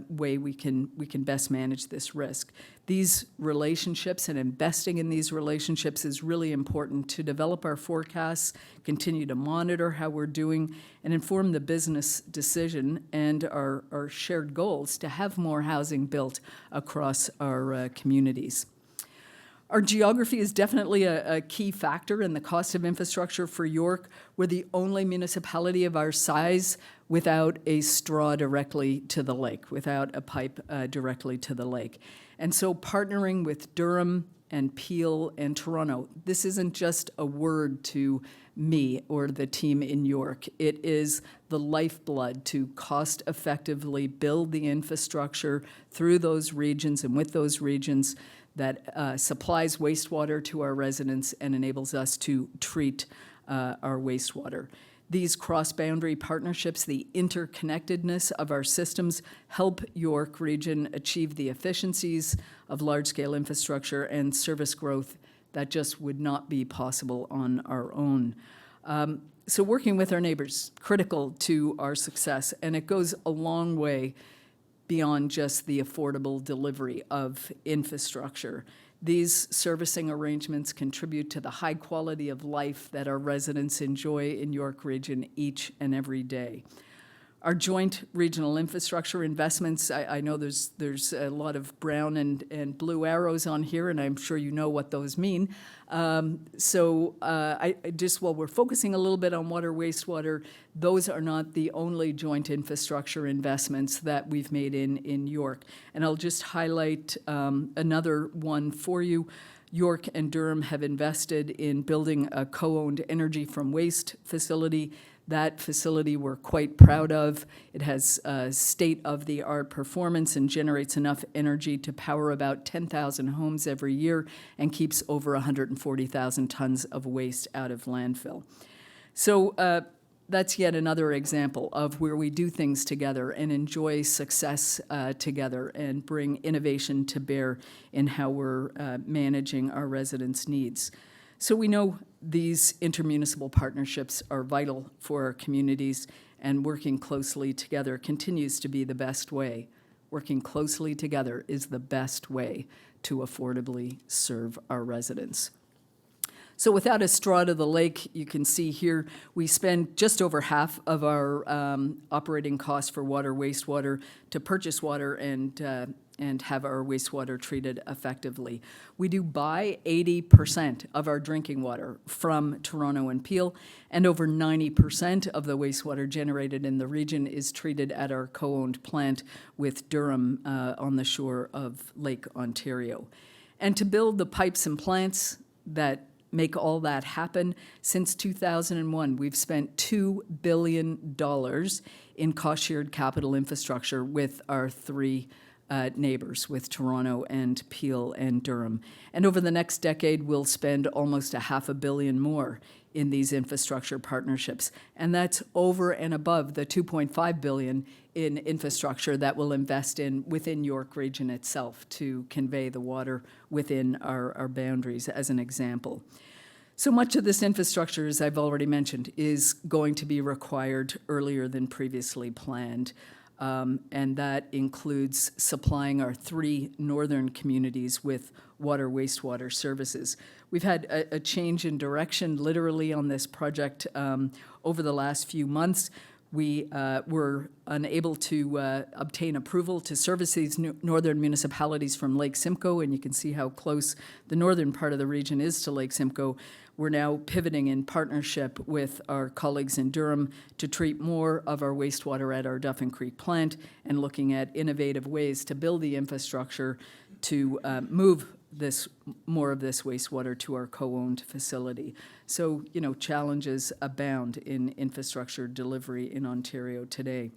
way we can best manage this risk. These relationships and investing in these relationships is really important to develop our forecasts, continue to monitor how we're doing, and inform the business decision and our shared goals to have more housing built across our communities. Our geography is definitely a key factor in the cost of infrastructure for York. We're the only municipality of our size without a straw directly to the lake, without a pipe directly to the lake. And so partnering with Durham and Peel and Toronto, this isn't just a word to me or the team in York. It is the lifeblood to cost effectively build the infrastructure through those regions and with those regions that supplies wastewater to our residents and enables us to treat our wastewater. These cross-boundary partnerships, the interconnectedness of our systems, help York Region achieve the efficiencies of large-scale infrastructure and service growth that just would not be possible on our own. So working with our neighbors, critical to our success, and it goes a long way beyond just the affordable delivery of infrastructure. These servicing arrangements contribute to the high quality of life that our residents enjoy in York Region each and every day. Our joint regional infrastructure investments, I know there's a lot of brown and blue arrows on here, and I'm sure you know what those mean. I just, while we're focusing a little bit on water, wastewater, those are not the only joint infrastructure investments that we've made in York. And I'll just highlight another one for you. York and Durham have invested in building a co-owned energy from waste facility. That facility we're quite proud of. It has state-of-the-art performance and generates enough energy to power about 10,000 homes every year and keeps over 140,000 tons of waste out of landfill. So that's yet another example of where we do things together and enjoy success together and bring innovation to bear in how we're managing our residents' needs. So we know these intermunicipal partnerships are vital for our communities, and working closely together continues to be the best way. Working closely together is the best way to affordably serve our residents. So without a straw to the lake, you can see here, we spend just over half of our operating costs for water, wastewater to purchase water and have our wastewater treated effectively. We do buy 80% of our drinking water from Toronto and Peel, and over 90% of the wastewater generated in the region is treated at our co-owned plant with Durham on the shore of Lake Ontario. And to build the pipes and plants that make all that happen. Since 2001, we've spent $2 billion in cost-shared capital infrastructure with our three neighbors, with Toronto and Peel and Durham. And over the next decade, we'll spend almost $500 million more in these infrastructure partnerships. And that's over and above the $2.5 billion in infrastructure that we'll invest in within York Region itself to convey the water within our boundaries, as an example. So much of this infrastructure, as I've already mentioned, is going to be required earlier than previously planned. And that includes supplying our three northern communities with water, wastewater services. We've had a change in direction literally on this project over the last few months. We were unable to obtain approval to service these northern municipalities from Lake Simcoe, and you can see how close the northern part of the region is to Lake Simcoe. We're now pivoting in partnership with our colleagues in Durham to treat more of our wastewater at our Duffin Creek plant and looking at innovative ways to build the infrastructure to move more of this wastewater to our co-owned facility. So, challenges abound in infrastructure delivery in Ontario today.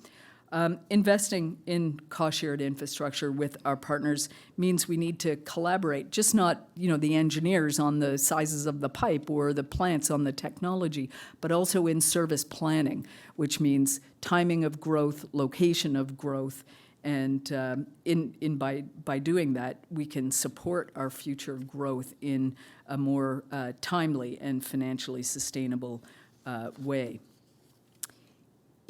Investing in cost-shared infrastructure with our partners means we need to collaborate, just not, the engineers on the sizes of the pipe or the plants on the technology, but also in service planning, which means timing of growth, location of growth, and by doing that, we can support our future growth in a more timely and financially sustainable way.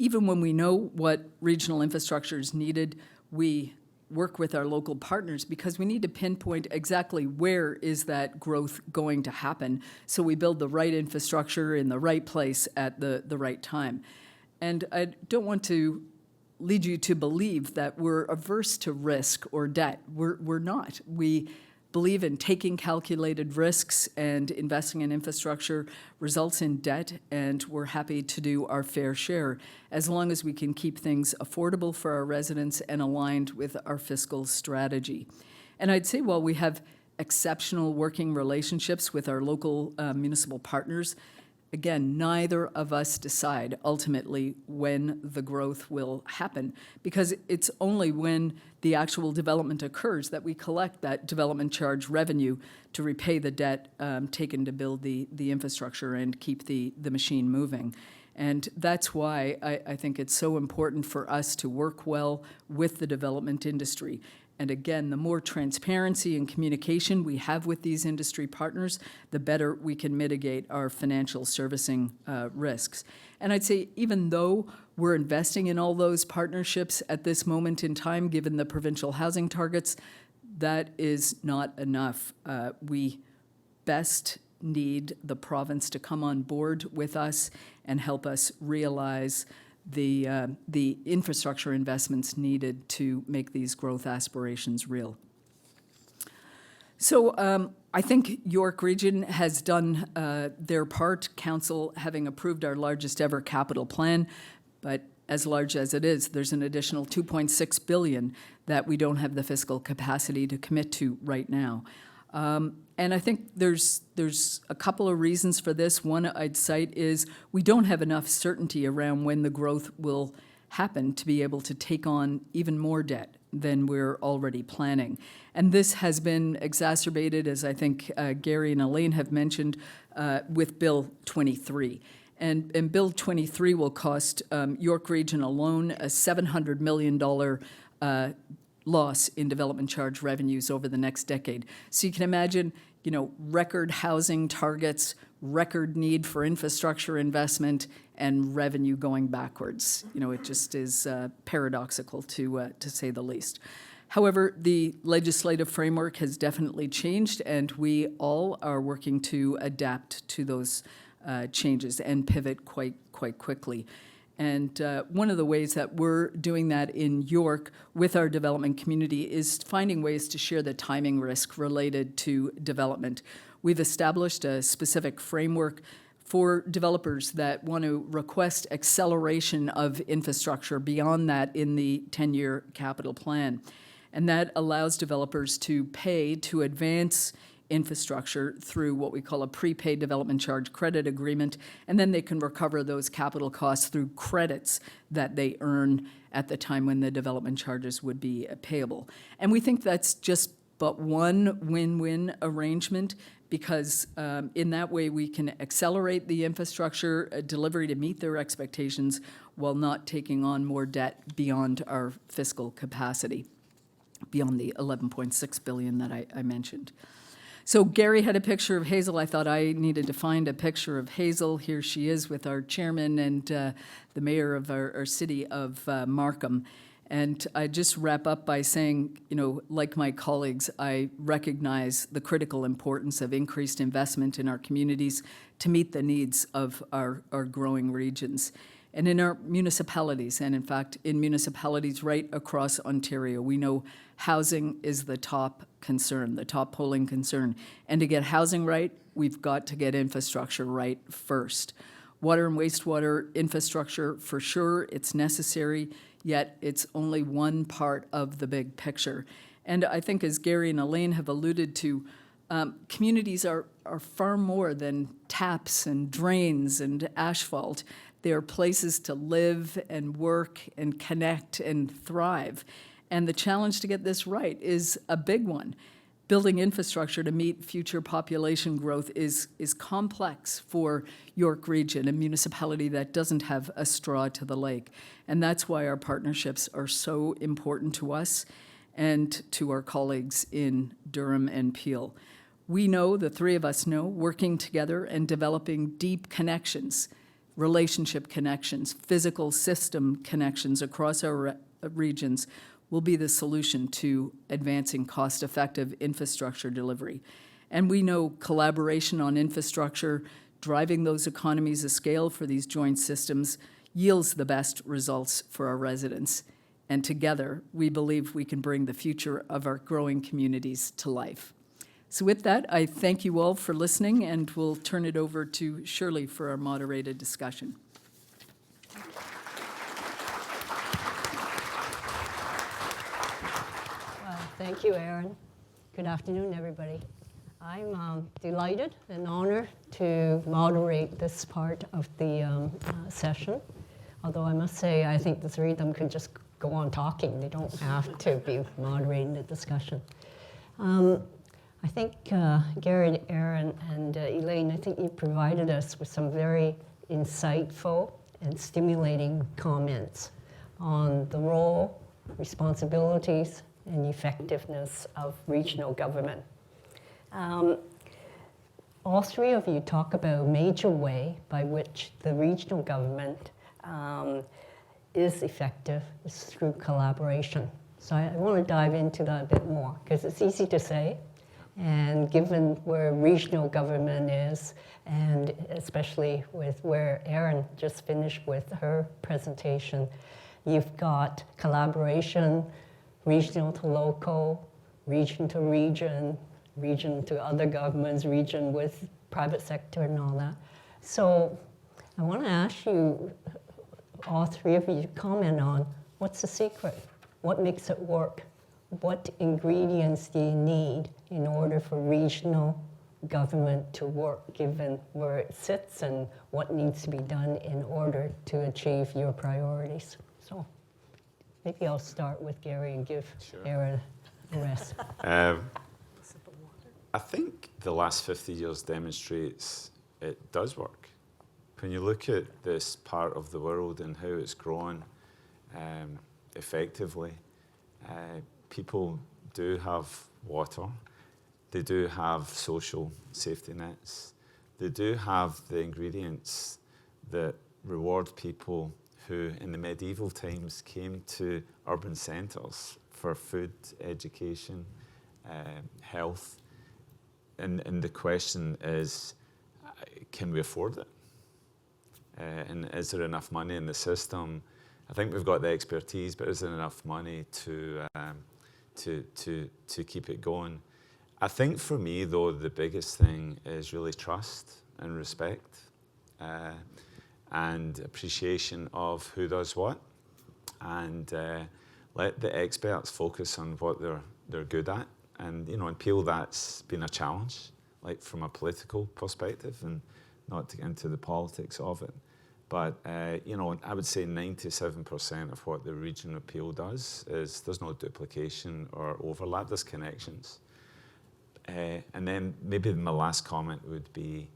Even when we know what regional infrastructure is needed, we work with our local partners because we need to pinpoint exactly where is that growth going to happen, so we build the right infrastructure in the right place at the right time. And I don't want to lead you to believe that we're averse to risk or debt. We're not. We believe in taking calculated risks, and investing in infrastructure results in debt, and we're happy to do our fair share as long as we can keep things affordable for our residents and aligned with our fiscal strategy. And I'd say while we have exceptional working relationships with our local municipal partners, again, neither of us decide ultimately when the growth will happen, because it's only when the actual development occurs that we collect that development charge revenue to repay the debt taken to build the infrastructure and keep the machine moving. And that's why I think it's so important for us to work well with the development industry. And again, the more transparency and communication we have with these industry partners, the better we can mitigate our financial servicing risks. And I'd say even though we're investing in all those partnerships at this moment in time, given the provincial housing targets, that is not enough. We best need the province to come on board with us and help us realize the infrastructure investments needed to make these growth aspirations real. So I think York Region has done their part, Council having approved our largest ever capital plan, but as large as it is, there's an additional $2.6 billion that we don't have the fiscal capacity to commit to right now. And I think there's a couple of reasons for this. One I'd cite is we don't have enough certainty around when the growth will happen to be able to take on even more debt than we're already planning. And this has been exacerbated, as I think Gary and Elaine have mentioned, with Bill 23. And Bill 23 will cost York Region alone a $700 million loss in development charge revenues over the next decade. So you can imagine, record housing targets, record need for infrastructure investment, and revenue going backwards. It just is paradoxical to say the least. However, the legislative framework has definitely changed, and we all are working to adapt to those changes and pivot quite quickly. And one of the ways that we're doing that in York with our development community is finding ways to share the timing risk related to development. We've established a specific framework for developers that want to request acceleration of infrastructure beyond that in the 10-year capital plan. And that allows developers to pay to advance infrastructure through what we call a prepaid development charge credit agreement, and then they can recover those capital costs through credits that they earn at the time when the development charges would be payable. And we think that's just but one win-win arrangement, because in that way we can accelerate the infrastructure delivery to meet their expectations while not taking on more debt beyond our fiscal capacity, beyond the $11.6 billion that I mentioned. So Gary had a picture of Hazel. I thought I needed to find a picture of Hazel. Here she is with our chairman and the mayor of our city of Markham. And I just wrap up by saying, you know, like my colleagues, I recognize the critical importance of increased investment in our communities to meet the needs of our growing regions. And in our municipalities, and in fact, in municipalities right across Ontario, we know housing is the top concern, the top polling concern. And to get housing right, we've got to get infrastructure right first. Water and wastewater infrastructure, for sure, it's necessary, yet it's only one part of the big picture. And I think, as Gary and Elaine have alluded to, communities are far more than taps and drains and asphalt. They are places to live and work and connect and thrive. And the challenge to get this right is a big one. Building infrastructure to meet future population growth is complex for York Region, a municipality that doesn't have a straw to the lake. And that's why our partnerships are so important to us and to our colleagues in Durham and Peel. We know, the three of us know, working together and developing deep connections, relationship connections, physical system connections across our regions will be the solution to advancing cost-effective infrastructure delivery. And we know collaboration on infrastructure, driving those economies of scale for these joint systems, yields the best results for our residents. And together, we believe we can bring the future of our growing communities to life. So with that, I thank you all for listening, and we'll turn it over to Shirley for our moderated discussion. Thank you, Erin. Good afternoon, everybody. I'm delighted and honored to moderate this part of the session. Although I must say, I think the three of them could just go on talking. They don't have to be moderating the discussion. I think Gary, Erin, and Elaine, I think you provided us with some very insightful and stimulating comments on the role, responsibilities, and effectiveness of regional government. All three of you talk about a major way by which the regional government is effective is through collaboration. So I want to dive into that a bit more, because it's easy to say, and given where regional government is, and especially with where Erin just finished with her presentation, you've got collaboration, regional to local, region to region, region to other governments, region with private sector and all that. So I want to ask you, all three of you, to comment on what's the secret? What makes it work? What ingredients do you need in order for regional government to work, given where it sits and what needs to be done in order to achieve your priorities? So maybe I'll start with Gary and give Erin the rest. I think the last 50 years demonstrates it does work. When you look at this part of the world and how it's grown effectively, people do have water, they do have social safety nets, they do have the ingredients that reward people who in the medieval times came to urban centres for food, education, health. And the question is, can we afford it? And is there enough money in the system? I think we've got the expertise, but is there enough money to keep it going? I think for me, though, the biggest thing is really trust and respect and appreciation of who does what, and let the experts focus on what they're good at And, in Peel, that's been a challenge, like from a political perspective, and not to get into the politics of it. But, I would say 97% of what the Region of Peel does is there's no duplication or overlap, there's connections. And then maybe my last comment would be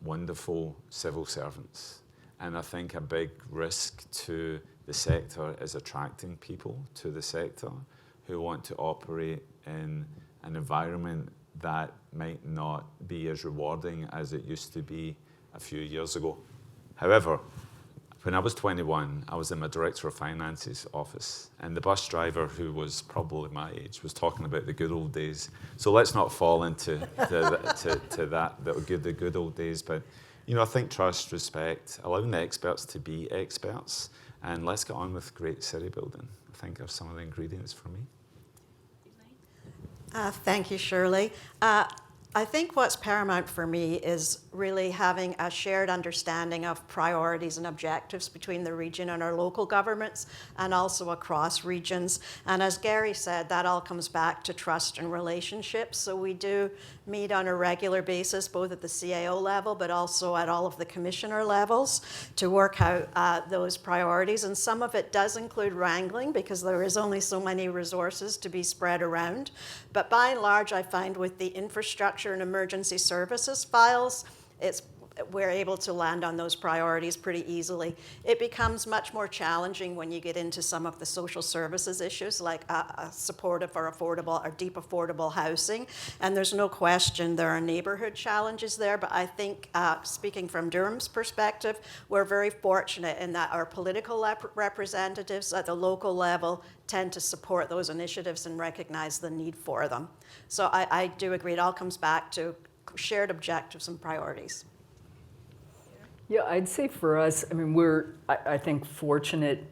wonderful civil servants. And I think a big risk to the sector is attracting people to the sector who want to operate in an environment that might not be as rewarding as it used to be a few years ago. However, when I was 21, I was in my Director of Finance's office, and the bus driver, who was probably my age, was talking about the good old days. So let's not fall into the good old days. But I think trust, respect, allowing the experts to be experts, and let's get on with great city building, I think are some of the ingredients for me. Thank you, Shirley. I think what's paramount for me is really having a shared understanding of priorities and objectives between the region and our local governments, and also across regions. And as Gary said, that all comes back to trust and relationships. So we do meet on a regular basis, both at the CAO level, but also at all of the commissioner levels, to work out those priorities. And some of it does include wrangling, because there is only so many resources to be spread around. But by and large, I find with the infrastructure and emergency services files, we're able to land on those priorities pretty easily. It becomes much more challenging when you get into some of the social services issues, like supportive or affordable or deep affordable housing. And there's no question there are neighborhood challenges there, but I think, speaking from Durham's perspective, we're very fortunate in that our political representatives at the local level tend to support those initiatives and recognize the need for them. So I do agree, it all comes back to shared objectives and priorities. Yeah, I'd say for us, I think, fortunate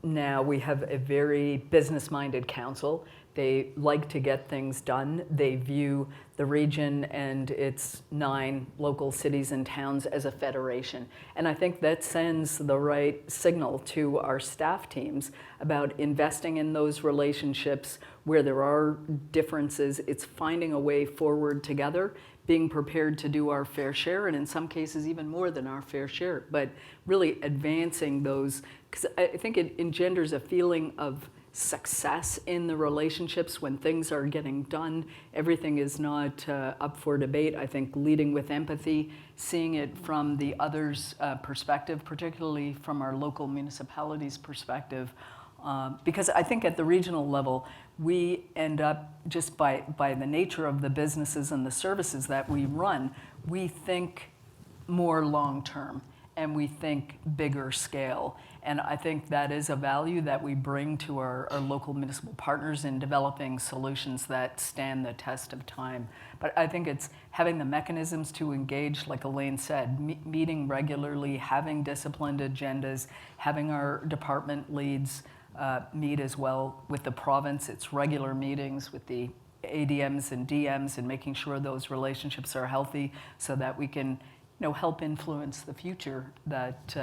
now. We have a very business-minded council. They like to get things done. They view the region and its 9 local cities and towns as a federation. And I think that sends the right signal to our staff teams about investing in those relationships where there are differences. It's finding a way forward together, being prepared to do our fair share, and in some cases even more than our fair share, but really advancing those, because I think it engenders a feeling of success in the relationships when things are getting done. Everything is not up for debate. I think leading with empathy, seeing it from the other's perspective, particularly from our local municipalities' perspective, because I think at the regional level, we end up, just by the nature of the businesses and the services that we run, we think more long-term and we think bigger scale. And I think that is a value that we bring to our local municipal partners in developing solutions that stand the test of time. But I think it's having the mechanisms to engage, like Elaine said, meeting regularly, having disciplined agendas, having our department leads meet as well with the province. It's regular meetings with the ADMs and DMs and making sure those relationships are healthy so that we can help influence the future that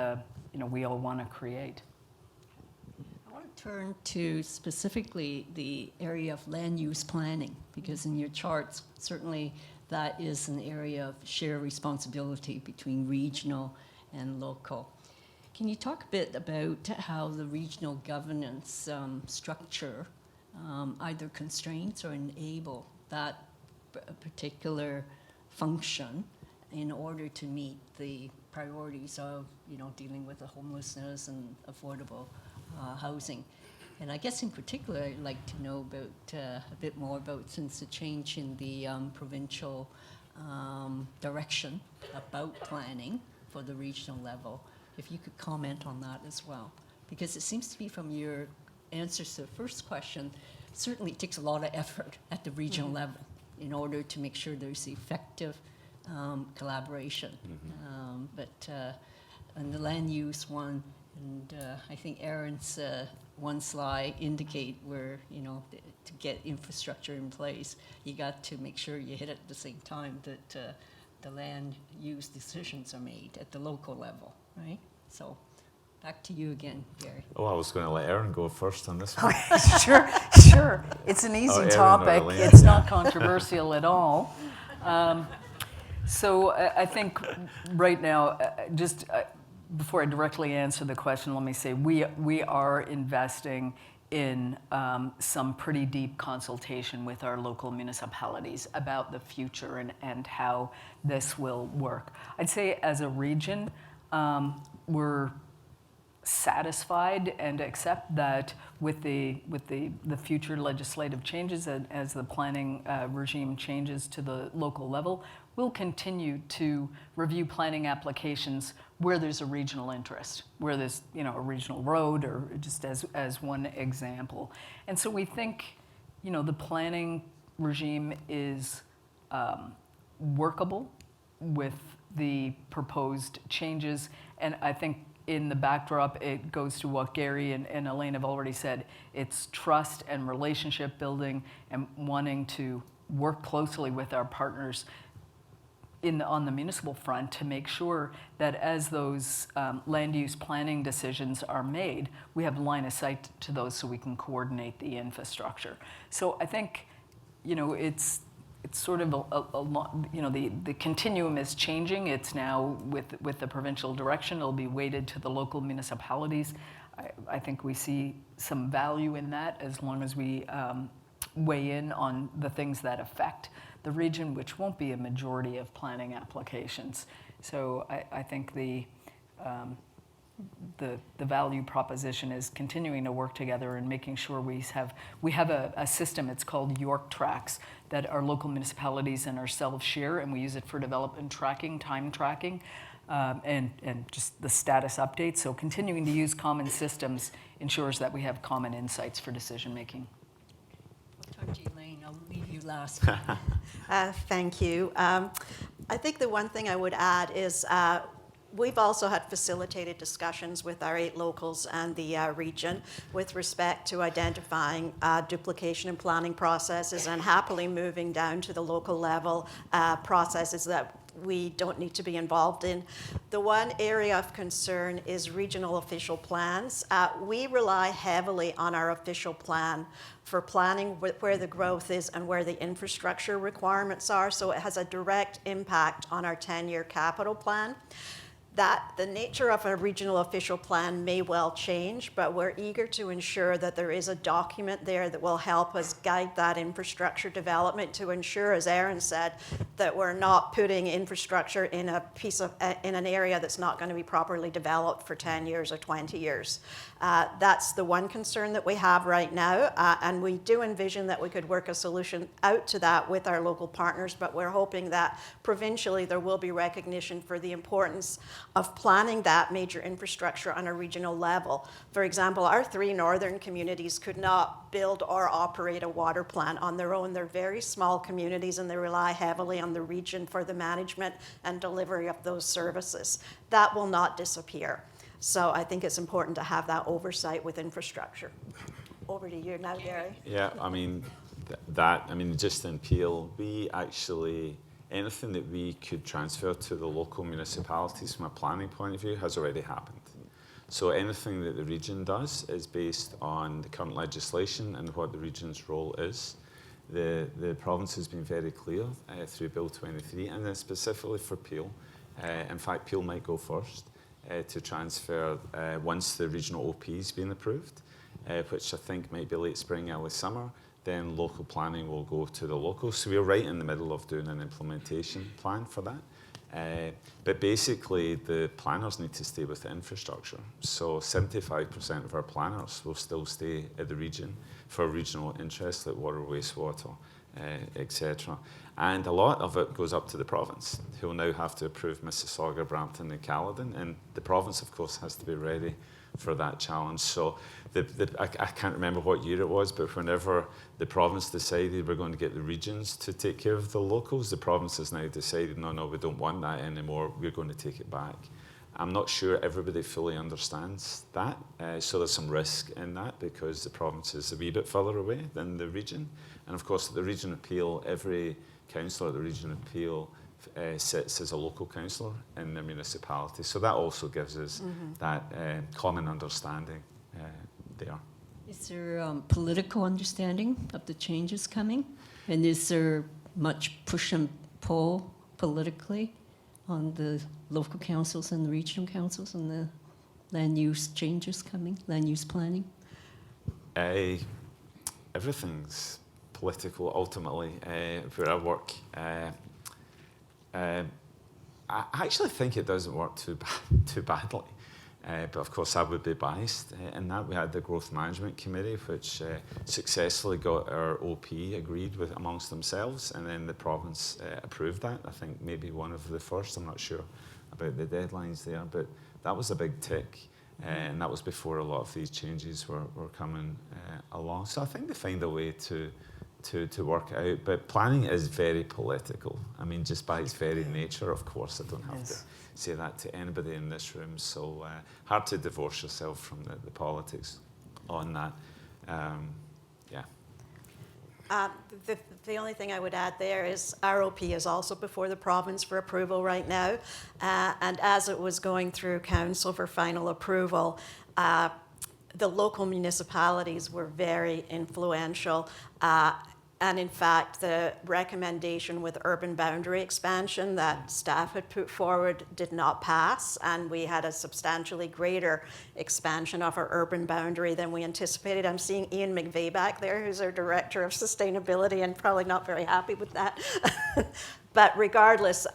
we all want to create. I want to turn to specifically the area of land use planning, because in your charts, certainly that is an area of shared responsibility between regional and local. Can you talk a bit about how the regional governance structure either constrains or enable that particular function in order to meet the priorities of dealing with the homelessness and affordable housing? And I guess in particular, I'd like to know about a bit more about, since the change in the provincial direction about planning for the regional level, if you could comment on that as well. Because it seems to be from your answers to the first question, certainly it takes a lot of effort at the regional level in order to make sure there's effective collaboration. But on the land use one, and I think Aaron's one slide indicate where, to get infrastructure in place, you got to make sure you hit it at the same time that the land use decisions are made at the local level, right? So Back to you again, Gary. Oh, I was going to let Erin go first on this one. Sure, sure. It's an easy Erin or topic. Elaine, It's yeah. not controversial at all. So I think right now, before I directly answer the question, let me say we are investing in some pretty deep consultation with our local municipalities about the future and how this will work. I'd say as a region, we're satisfied and accept that with the future legislative changes as the planning regime changes to the local level, we'll continue to review planning applications where there's a regional interest, where there's a regional road, or just as one example. And so we think the planning regime is workable with the proposed changes, and I think in the backdrop, it goes to what Gary and Elaine have already said. It's trust and relationship building and wanting to work closely with our partners on the municipal front to make sure that as those land use planning decisions are made, we have line of sight to those so we can coordinate the infrastructure. So I think, it's sort of the continuum is changing. It's now with the provincial direction, it'll be weighted to the local municipalities. I think we see some value in that as long as we weigh in on the things that affect the region, which won't be a majority of planning applications. So I think the value proposition is continuing to work together and making sure we have a system. It's called York Tracks that our local municipalities and ourselves share, and we use it for development tracking, time tracking, and just the status updates. So continuing to use common systems ensures that we have common insights for decision making. I'll turn to Elaine. I'll leave you last. Thank you. I think the one thing I would add is we've also had facilitated discussions with our 8 locals and the region with respect to identifying duplication in planning processes and happily moving down to the local level processes that we don't need to be involved in. The one area of concern is regional official plans. We rely heavily on our official plan for planning where the growth is and where the infrastructure requirements are, so it has a direct impact on our 10-year capital plan. That the nature of a regional official plan may well change, but we're eager to ensure that there is a document there that will help us guide that infrastructure development to ensure, as Erin said, that we're not putting infrastructure in in an area that's not going to be properly developed for 10 years or 20 years. That's the one concern that we have right now, and we do envision that we could work a solution out to that with our local partners, but we're hoping that provincially there will be recognition for the importance of planning that major infrastructure on a regional level. For example, our 3 northern communities could not build or operate a water plant on their own. They're very small communities and they rely heavily on the region for the management and delivery of those services. That will not disappear. So I think it's important to have that oversight with infrastructure. Over to you now, Gary. Yeah, just in Peel, we actually, anything that we could transfer to the local municipalities from a planning point of view has already happened. So anything that the region does is based on the current legislation and what the region's role is. The province has been very clear through Bill 23, and then specifically for Peel. In fact, Peel might go first to transfer once the regional OP has been approved, which I think might be late spring, early summer. Then local planning will go to the locals. So we're right in the middle of doing an implementation plan for that. But basically, the planners need to stay with the infrastructure. So 75% of our planners will still stay at the region for regional interests like water, wastewater, etc. And a lot of it goes up to the province, who will now have to approve Mississauga, Brampton, and Caledon. And the province, of course, has to be ready for that challenge. So I can't remember what year it was, but whenever the province decided we're going to get the regions to take care of the locals, the province has now decided, no, we don't want that anymore, we're going to take it back. I'm not sure everybody fully understands that, so there's some risk in that because the province is a wee bit further away than the region. And of course, at the Region of Peel, every councillor at the Region of Peel sits as a local councillor in the municipality. So that also gives us that common understanding there. Is there political understanding of the changes coming? And is there much push and pull politically on the local councils and the regional councils and the land use changes coming, land use planning? Everything's political ultimately where I work. I actually think it doesn't work too badly. But of course, I would be biased in that. We had the Growth Management Committee, which successfully got our OP agreed with amongst themselves, and then the province approved that. I think maybe one of the first. I'm not sure about the deadlines there, but that was a big tick, and that was before a lot of these changes were coming along. So I think they find a way to work out. But planning is very political. I mean, just by its very nature, of course, I don't have to say that to anybody in this room. So hard to divorce yourself from the politics on that. The only thing I would add there is ROP is also before the province for approval right now. And as it was going through council for final approval, the local municipalities were very influential. And in fact, the recommendation with urban boundary expansion that staff had put forward did not pass, and we had a substantially greater expansion of our urban boundary than we anticipated. I'm seeing Ian McVeigh back there, who's our Director of Sustainability, and probably not very happy with that. But regardless,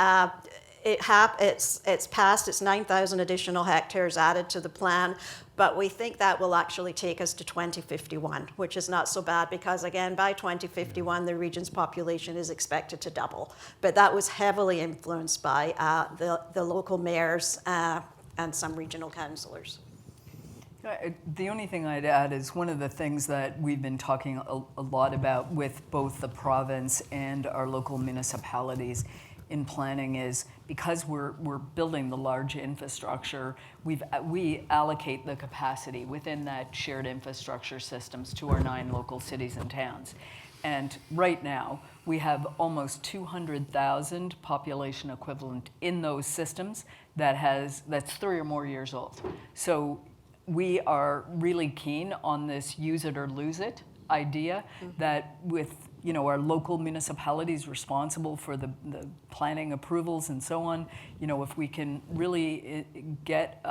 it's passed. It's 9,000 additional hectares added to the plan, but we think that will actually take us to 2051, which is not so bad because, again, by 2051, the region's population is expected to double. But that was heavily influenced by the local mayors and some regional councillors. The only thing I'd add is one of the things that we've been talking a lot about with both the province and our local municipalities in planning is because we're building the large infrastructure, we allocate the capacity within that shared infrastructure systems to our 9 local cities and towns. And right now, we have almost 200,000 population equivalent in those systems that's 3 or more years old. So we are really keen on this use it or lose it idea that with our local municipalities responsible for the planning approvals and so on, if we can really get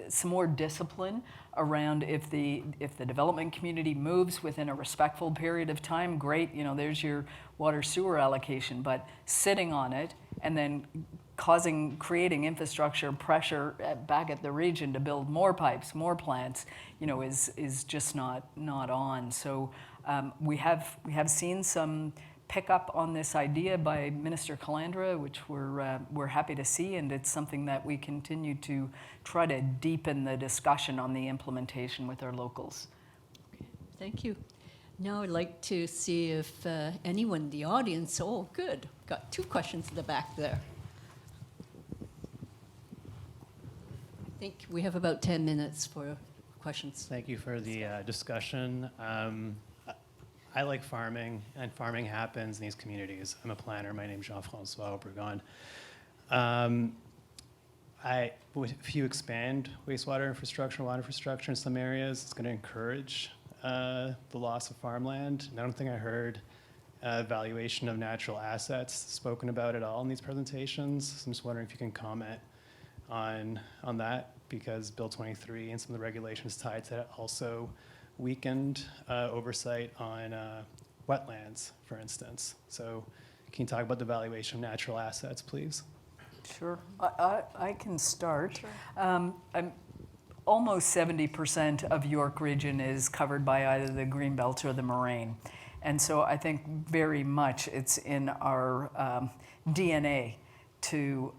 some more discipline around if the development community moves within a respectful period of time, great, there's your water sewer allocation, but sitting on it and then creating infrastructure pressure back at the region to build more pipes, more plants, is just not on. So we have seen some pickup on this idea by Minister Calandra, which we're happy to see, and it's something that we continue to try to deepen the discussion on the implementation with our locals. Okay, thank you. Now I'd like to see if anyone in the audience, oh good, got 2 questions in the back there. I think we have about 10 minutes for questions. Thank you for the discussion. I like farming, and farming happens in these communities. I'm a planner. My name is Jean-François Obregon. If you expand wastewater infrastructure, water infrastructure in some areas, it's going to encourage the loss of farmland. And I don't think I heard valuation of natural assets spoken about at all in these presentations. So I'm just wondering if you can comment on that, because Bill 23 and some of the regulations tied to that also weakened oversight on wetlands, for instance. So can you talk about the valuation of natural assets, please? Sure, I can start. Sure. Almost 70% of York Region is covered by either the Greenbelt or the Moraine. And so I think very much it's in our DNA to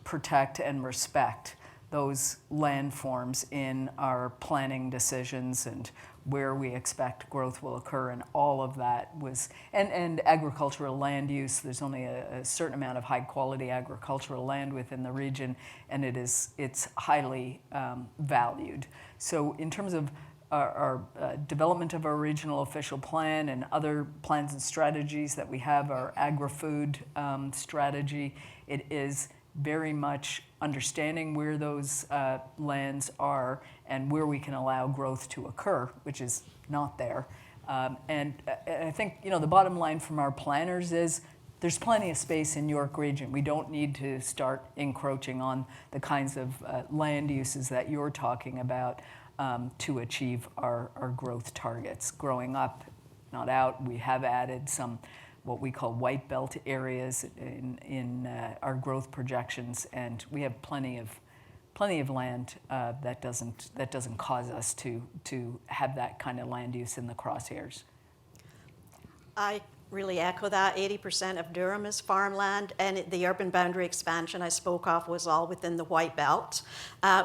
protect and respect those landforms in our planning decisions and where we expect growth will occur, and all of that was, and agricultural land use. There's only a certain amount of high quality agricultural land within the region, and it's highly valued. So in terms of development of our regional official plan and other plans and strategies that we have, our agri-food strategy, it is very much understanding where those lands are and where we can allow growth to occur, which is not there. And I think, the bottom line from our planners is there's plenty of space in York Region. We don't need to start encroaching on the kinds of land uses that you're talking about to achieve our growth targets. Growing up, not out, we have added some what we call white belt areas in our growth projections, and we have plenty of land that doesn't cause us to have that kind of land use in the crosshairs. I really echo that. 80% of Durham is farmland, and the urban boundary expansion I spoke of was all within the White Belt.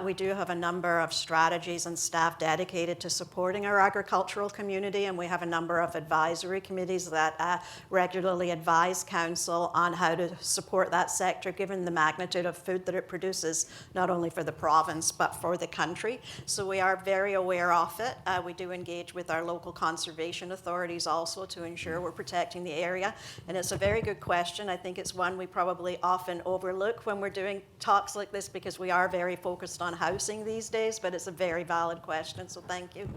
We do have a number of strategies and staff dedicated to supporting our agricultural community, and we have a number of advisory committees that regularly advise council on how to support that sector, given the magnitude of food that it produces, not only for the province, but for the country. So we are very aware of it. We do engage with our local conservation authorities also to ensure we're protecting the area. And it's a very good question. I think it's one we probably often overlook when we're doing talks like this, because we are very focused on housing these days, but it's a very valid question, so thank you.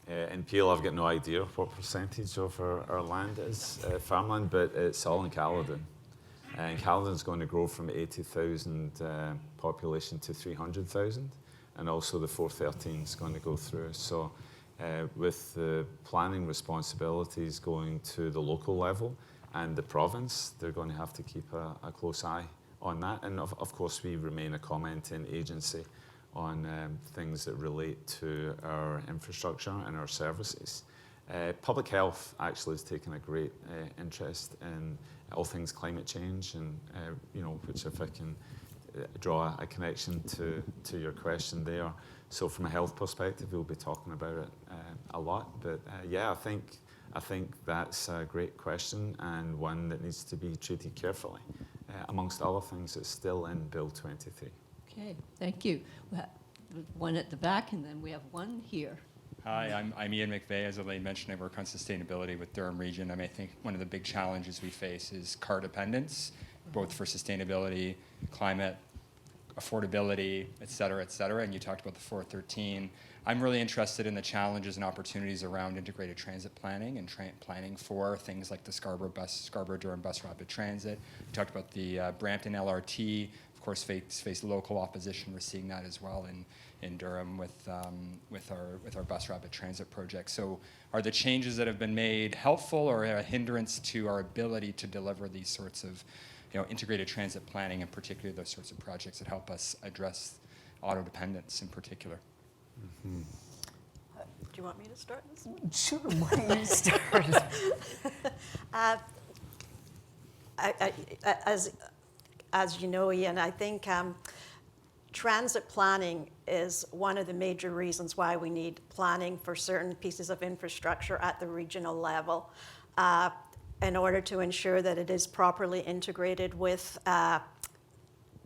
In Peel, I've got no idea what percentage of our land is farmland, but it's all in Caledon. And Caledon's going to grow from 80,000 population to 300,000, and also the 413 is going to go through. So with the planning responsibilities going to the local level and the province, they're going to have to keep a close eye on that. And of course, we remain a commenting agency on things that relate to our infrastructure and our services. Public health actually has taken a great interest in all things climate change, and which, if I can draw a connection to your question there. So from a health perspective, we'll be talking about it a lot. But yeah, I think that's a great question, and one that needs to be treated carefully. Amongst other things, it's still in Bill 23. Okay, thank you. We have one at the back, and then we have one here. Hi, I'm Ian McVeigh. As Elaine mentioned, I work on sustainability with Durham Region. I think one of the big challenges we face is car dependence, both for sustainability, climate, affordability, et cetera, and you talked about the 413. I'm really interested in the challenges and opportunities around integrated transit planning and planning for things like the Scarborough-Durham Bus Rapid Transit. You talked about the Brampton LRT, of course, face local opposition. We're seeing that as well in Durham with our Bus Rapid Transit project. So are the changes that have been made helpful or a hindrance to our ability to deliver these sorts of integrated transit planning, and particularly those sorts of projects that help us address auto dependence in particular? Do you want me to start this? Sure, why don't you start? As you know, Ian, I think transit planning is one of the major reasons why we need planning for certain pieces of infrastructure at the regional level, in order to ensure that it is properly integrated with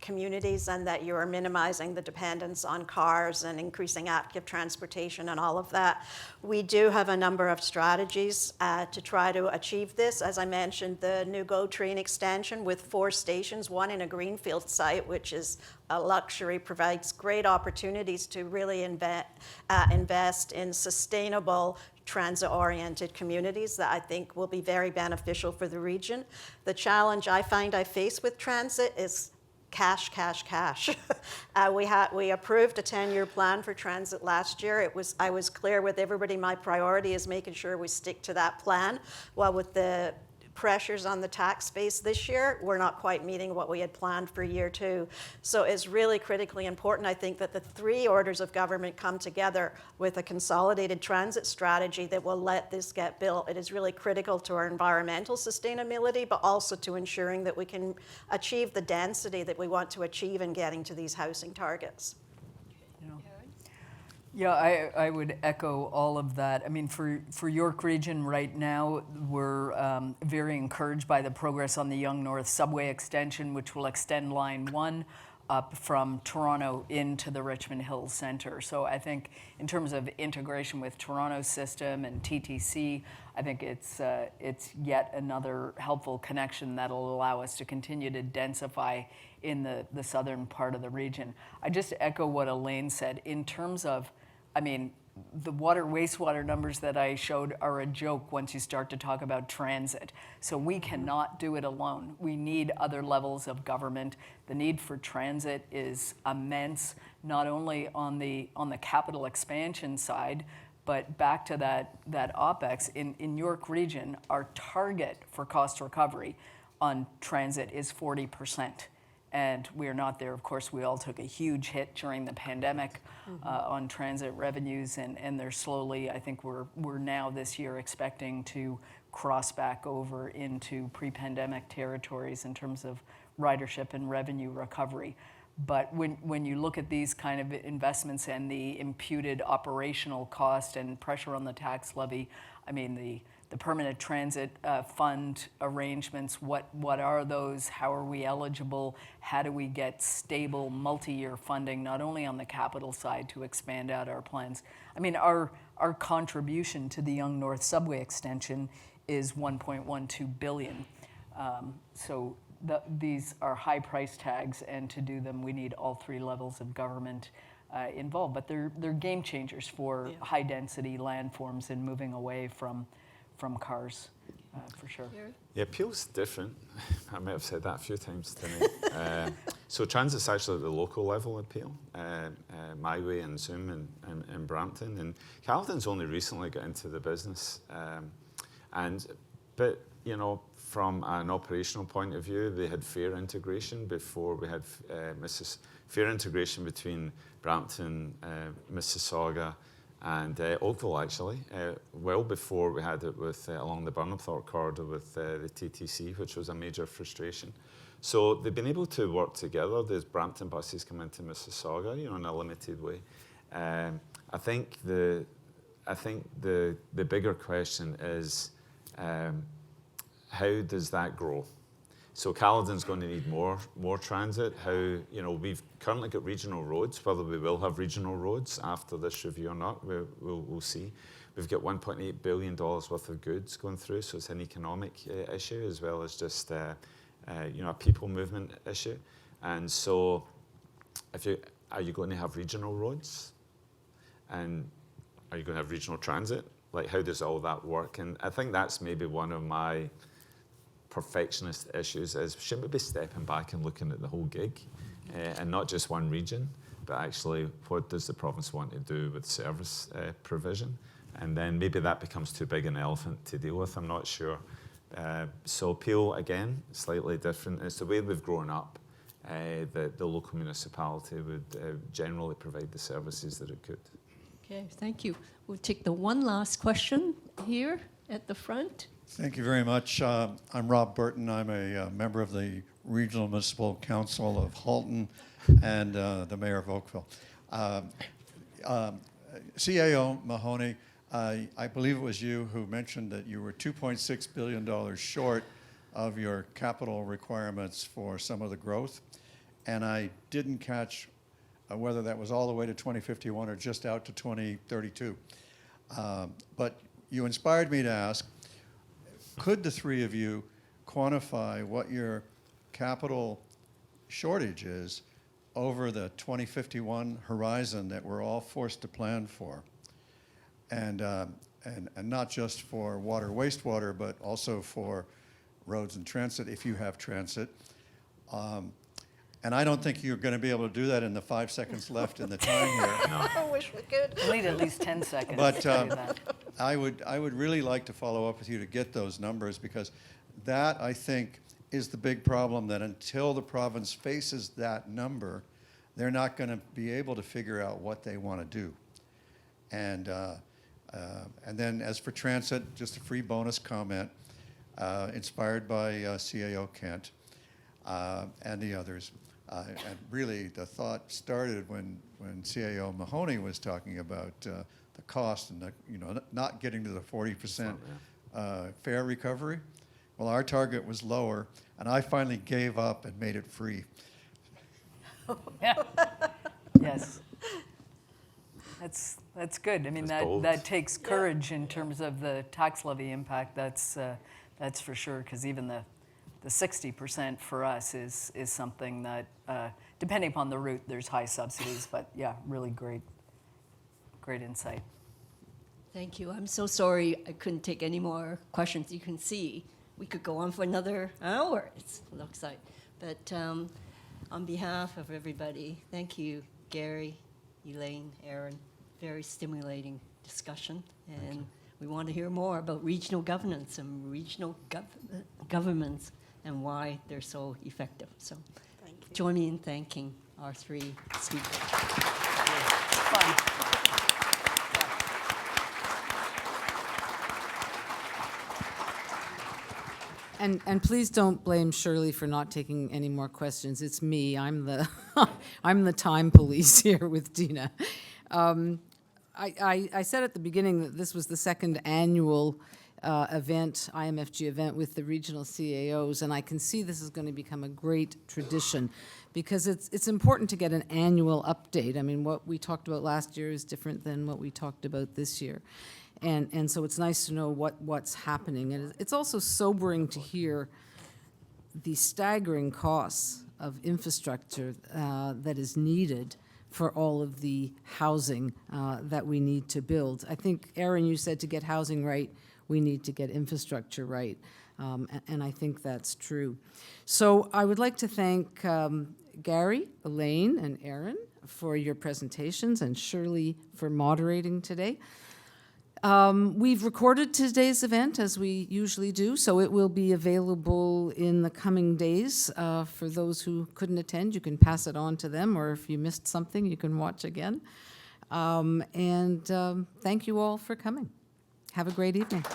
communities, and that you are minimizing the dependence on cars and increasing active transportation and all of that. We do have a number of strategies to try to achieve this. As I mentioned, the new GO train extension with 4 stations, one in a greenfield site, which is a luxury, provides great opportunities to really invest in sustainable transit-oriented communities that I think will be very beneficial for the region. The challenge I find I face with transit is cash. We approved a 10-year plan for transit last year. I was clear with everybody, my priority is making sure we stick to that plan. Well, with the pressures on the tax base this year, we're not quite meeting what we had planned for year 2. So it's really critically important, I think, that the 3 orders of government come together with a consolidated transit strategy that will let this get built. It is really critical to our environmental sustainability, but also to ensuring that we can achieve the density that we want to achieve in getting to these housing targets. Yeah, I would echo all of that. I mean, for York Region right now, we're very encouraged by the progress on the Yonge North subway extension, which will extend Line 1 up from Toronto into the Richmond Hill Centre. So I think in terms of integration with Toronto's system and TTC, I think it's yet another helpful connection that'll allow us to continue to densify in the southern part of the region. I just echo what Elaine said in terms of, I mean, the wastewater numbers that I showed are a joke once you start to talk about transit. So we cannot do it alone. We need other levels of government. The need for transit is immense, not only on the capital expansion side, but back to that OpEx. In York Region, our target for cost recovery on transit is 40%. And we are not there. Of course, we all took a huge hit during the pandemic on transit revenues, and they're slowly, I think we're now this year expecting to cross back over into pre-pandemic territories in terms of ridership and revenue recovery. But when you look at these kind of investments and the imputed operational cost and pressure on the tax levy, I mean, the permanent transit fund arrangements, what are those? How are we eligible? How do we get stable multi-year funding, not only on the capital side to expand out our plans? I mean, our contribution to the Yonge North Subway extension is $1.12 billion. So these are high price tags, and to do them, we need all three levels of government involved. But they're game changers for high density landforms and moving away from cars, for sure. Yeah, Peel's different. I might have said that a few times tonight. So transit's actually at the local level at Peel, My Way and Zoom in Brampton. And Caledon's only recently got into the business. But, you know, from an operational point of view, they had fare integration before we had fare integration between Brampton, Mississauga, and Oakville, actually, well before we had it with along the Burnhamthorpe corridor with the TTC, which was a major frustration. So they've been able to work together. There's Brampton buses come into Mississauga, you know, in a limited way. I think the bigger question is how does that grow? So Caledon's going to need more transit. How, you know, we've currently got regional roads. Whether we will have regional roads after this review or not, we'll see. We've got $1.8 billion worth of goods going through, so it's an economic issue as well as just you know, a people movement issue. And so, are you going to have regional roads? And are you going to have regional transit? Like, how does all that work? And I think that's maybe one of my perfectionist issues is shouldn't we be stepping back and looking at the whole gig and not just one region, but actually what does the province want to do with service provision? And then maybe that becomes too big an elephant to deal with, I'm not sure. So Peel, again, slightly different. It's the way we've grown up that the local municipality would generally provide the services that it could. Okay, thank you. We'll take the one last question here at the front. Thank you very much. I'm Rob Burton. I'm a member of the Regional Municipal Council of Halton and the Mayor of Oakville. CAO Mahoney, I believe it was you who mentioned that you were $2.6 billion short of your capital requirements for some of the growth. And I didn't catch whether that was all the way to 2051 or just out to 2032. But you inspired me to ask, could the three of you quantify what your capital shortage is over the 2051 horizon that we're all forced to plan for? And not just for water, wastewater, but also for roads and transit, if you have transit. And I don't think you're going to be able to do that in the 5 seconds left in the time here. I wish we could. We need at least 10 seconds But to do that. I would really like to follow up with you to get those numbers, because that, I think, is the big problem, that until the province faces that number, they're not going to be able to figure out what they want to do. And then as for transit, just a free bonus comment, inspired by CAO Kent and the others. And really, the thought started when CAO Mahoney was talking about the cost and not getting to the 40% fare recovery. Well, our target was lower, and I finally gave up and made it free. Yes. That's good. I mean, That's bold. that takes courage in terms of the tax levy impact. That's for sure, because even the 60% for us is something that, depending upon the route, there's high subsidies, but yeah, really great insight. Thank you. I'm so sorry I couldn't take any more questions. You can see we could go on for another hour, it looks like. But on behalf of everybody, thank you, Gary, Elaine, Aaron. Very stimulating discussion. And we want to hear more about regional governance and regional governments and why they're so effective. So join me in thanking our three speakers. Fun. And please don't blame Shirley for not taking any more questions. It's me. I'm the I'm the time police here with Dina. I said at the beginning that this was the second annual event, IMFG event with the regional CAOs, and I can see this is going to become a great tradition because it's important to get an annual update. I mean, what we talked about last year is different than what we talked about this year. And so it's nice to know what's happening. And it's also sobering to hear the staggering costs of infrastructure that is needed for all of the housing that we need to build. I think, Aaron, you said to get housing right, we need to get infrastructure right. And I think that's true. So I would like to thank Gary, Elaine, and Aaron for your presentations, and Shirley for moderating today. We've recorded today's event, as we usually do, so it will be available in the coming days. For those who couldn't attend, you can pass it on to them, or if you missed something, you can watch again. Thank you all for coming. Have a great evening.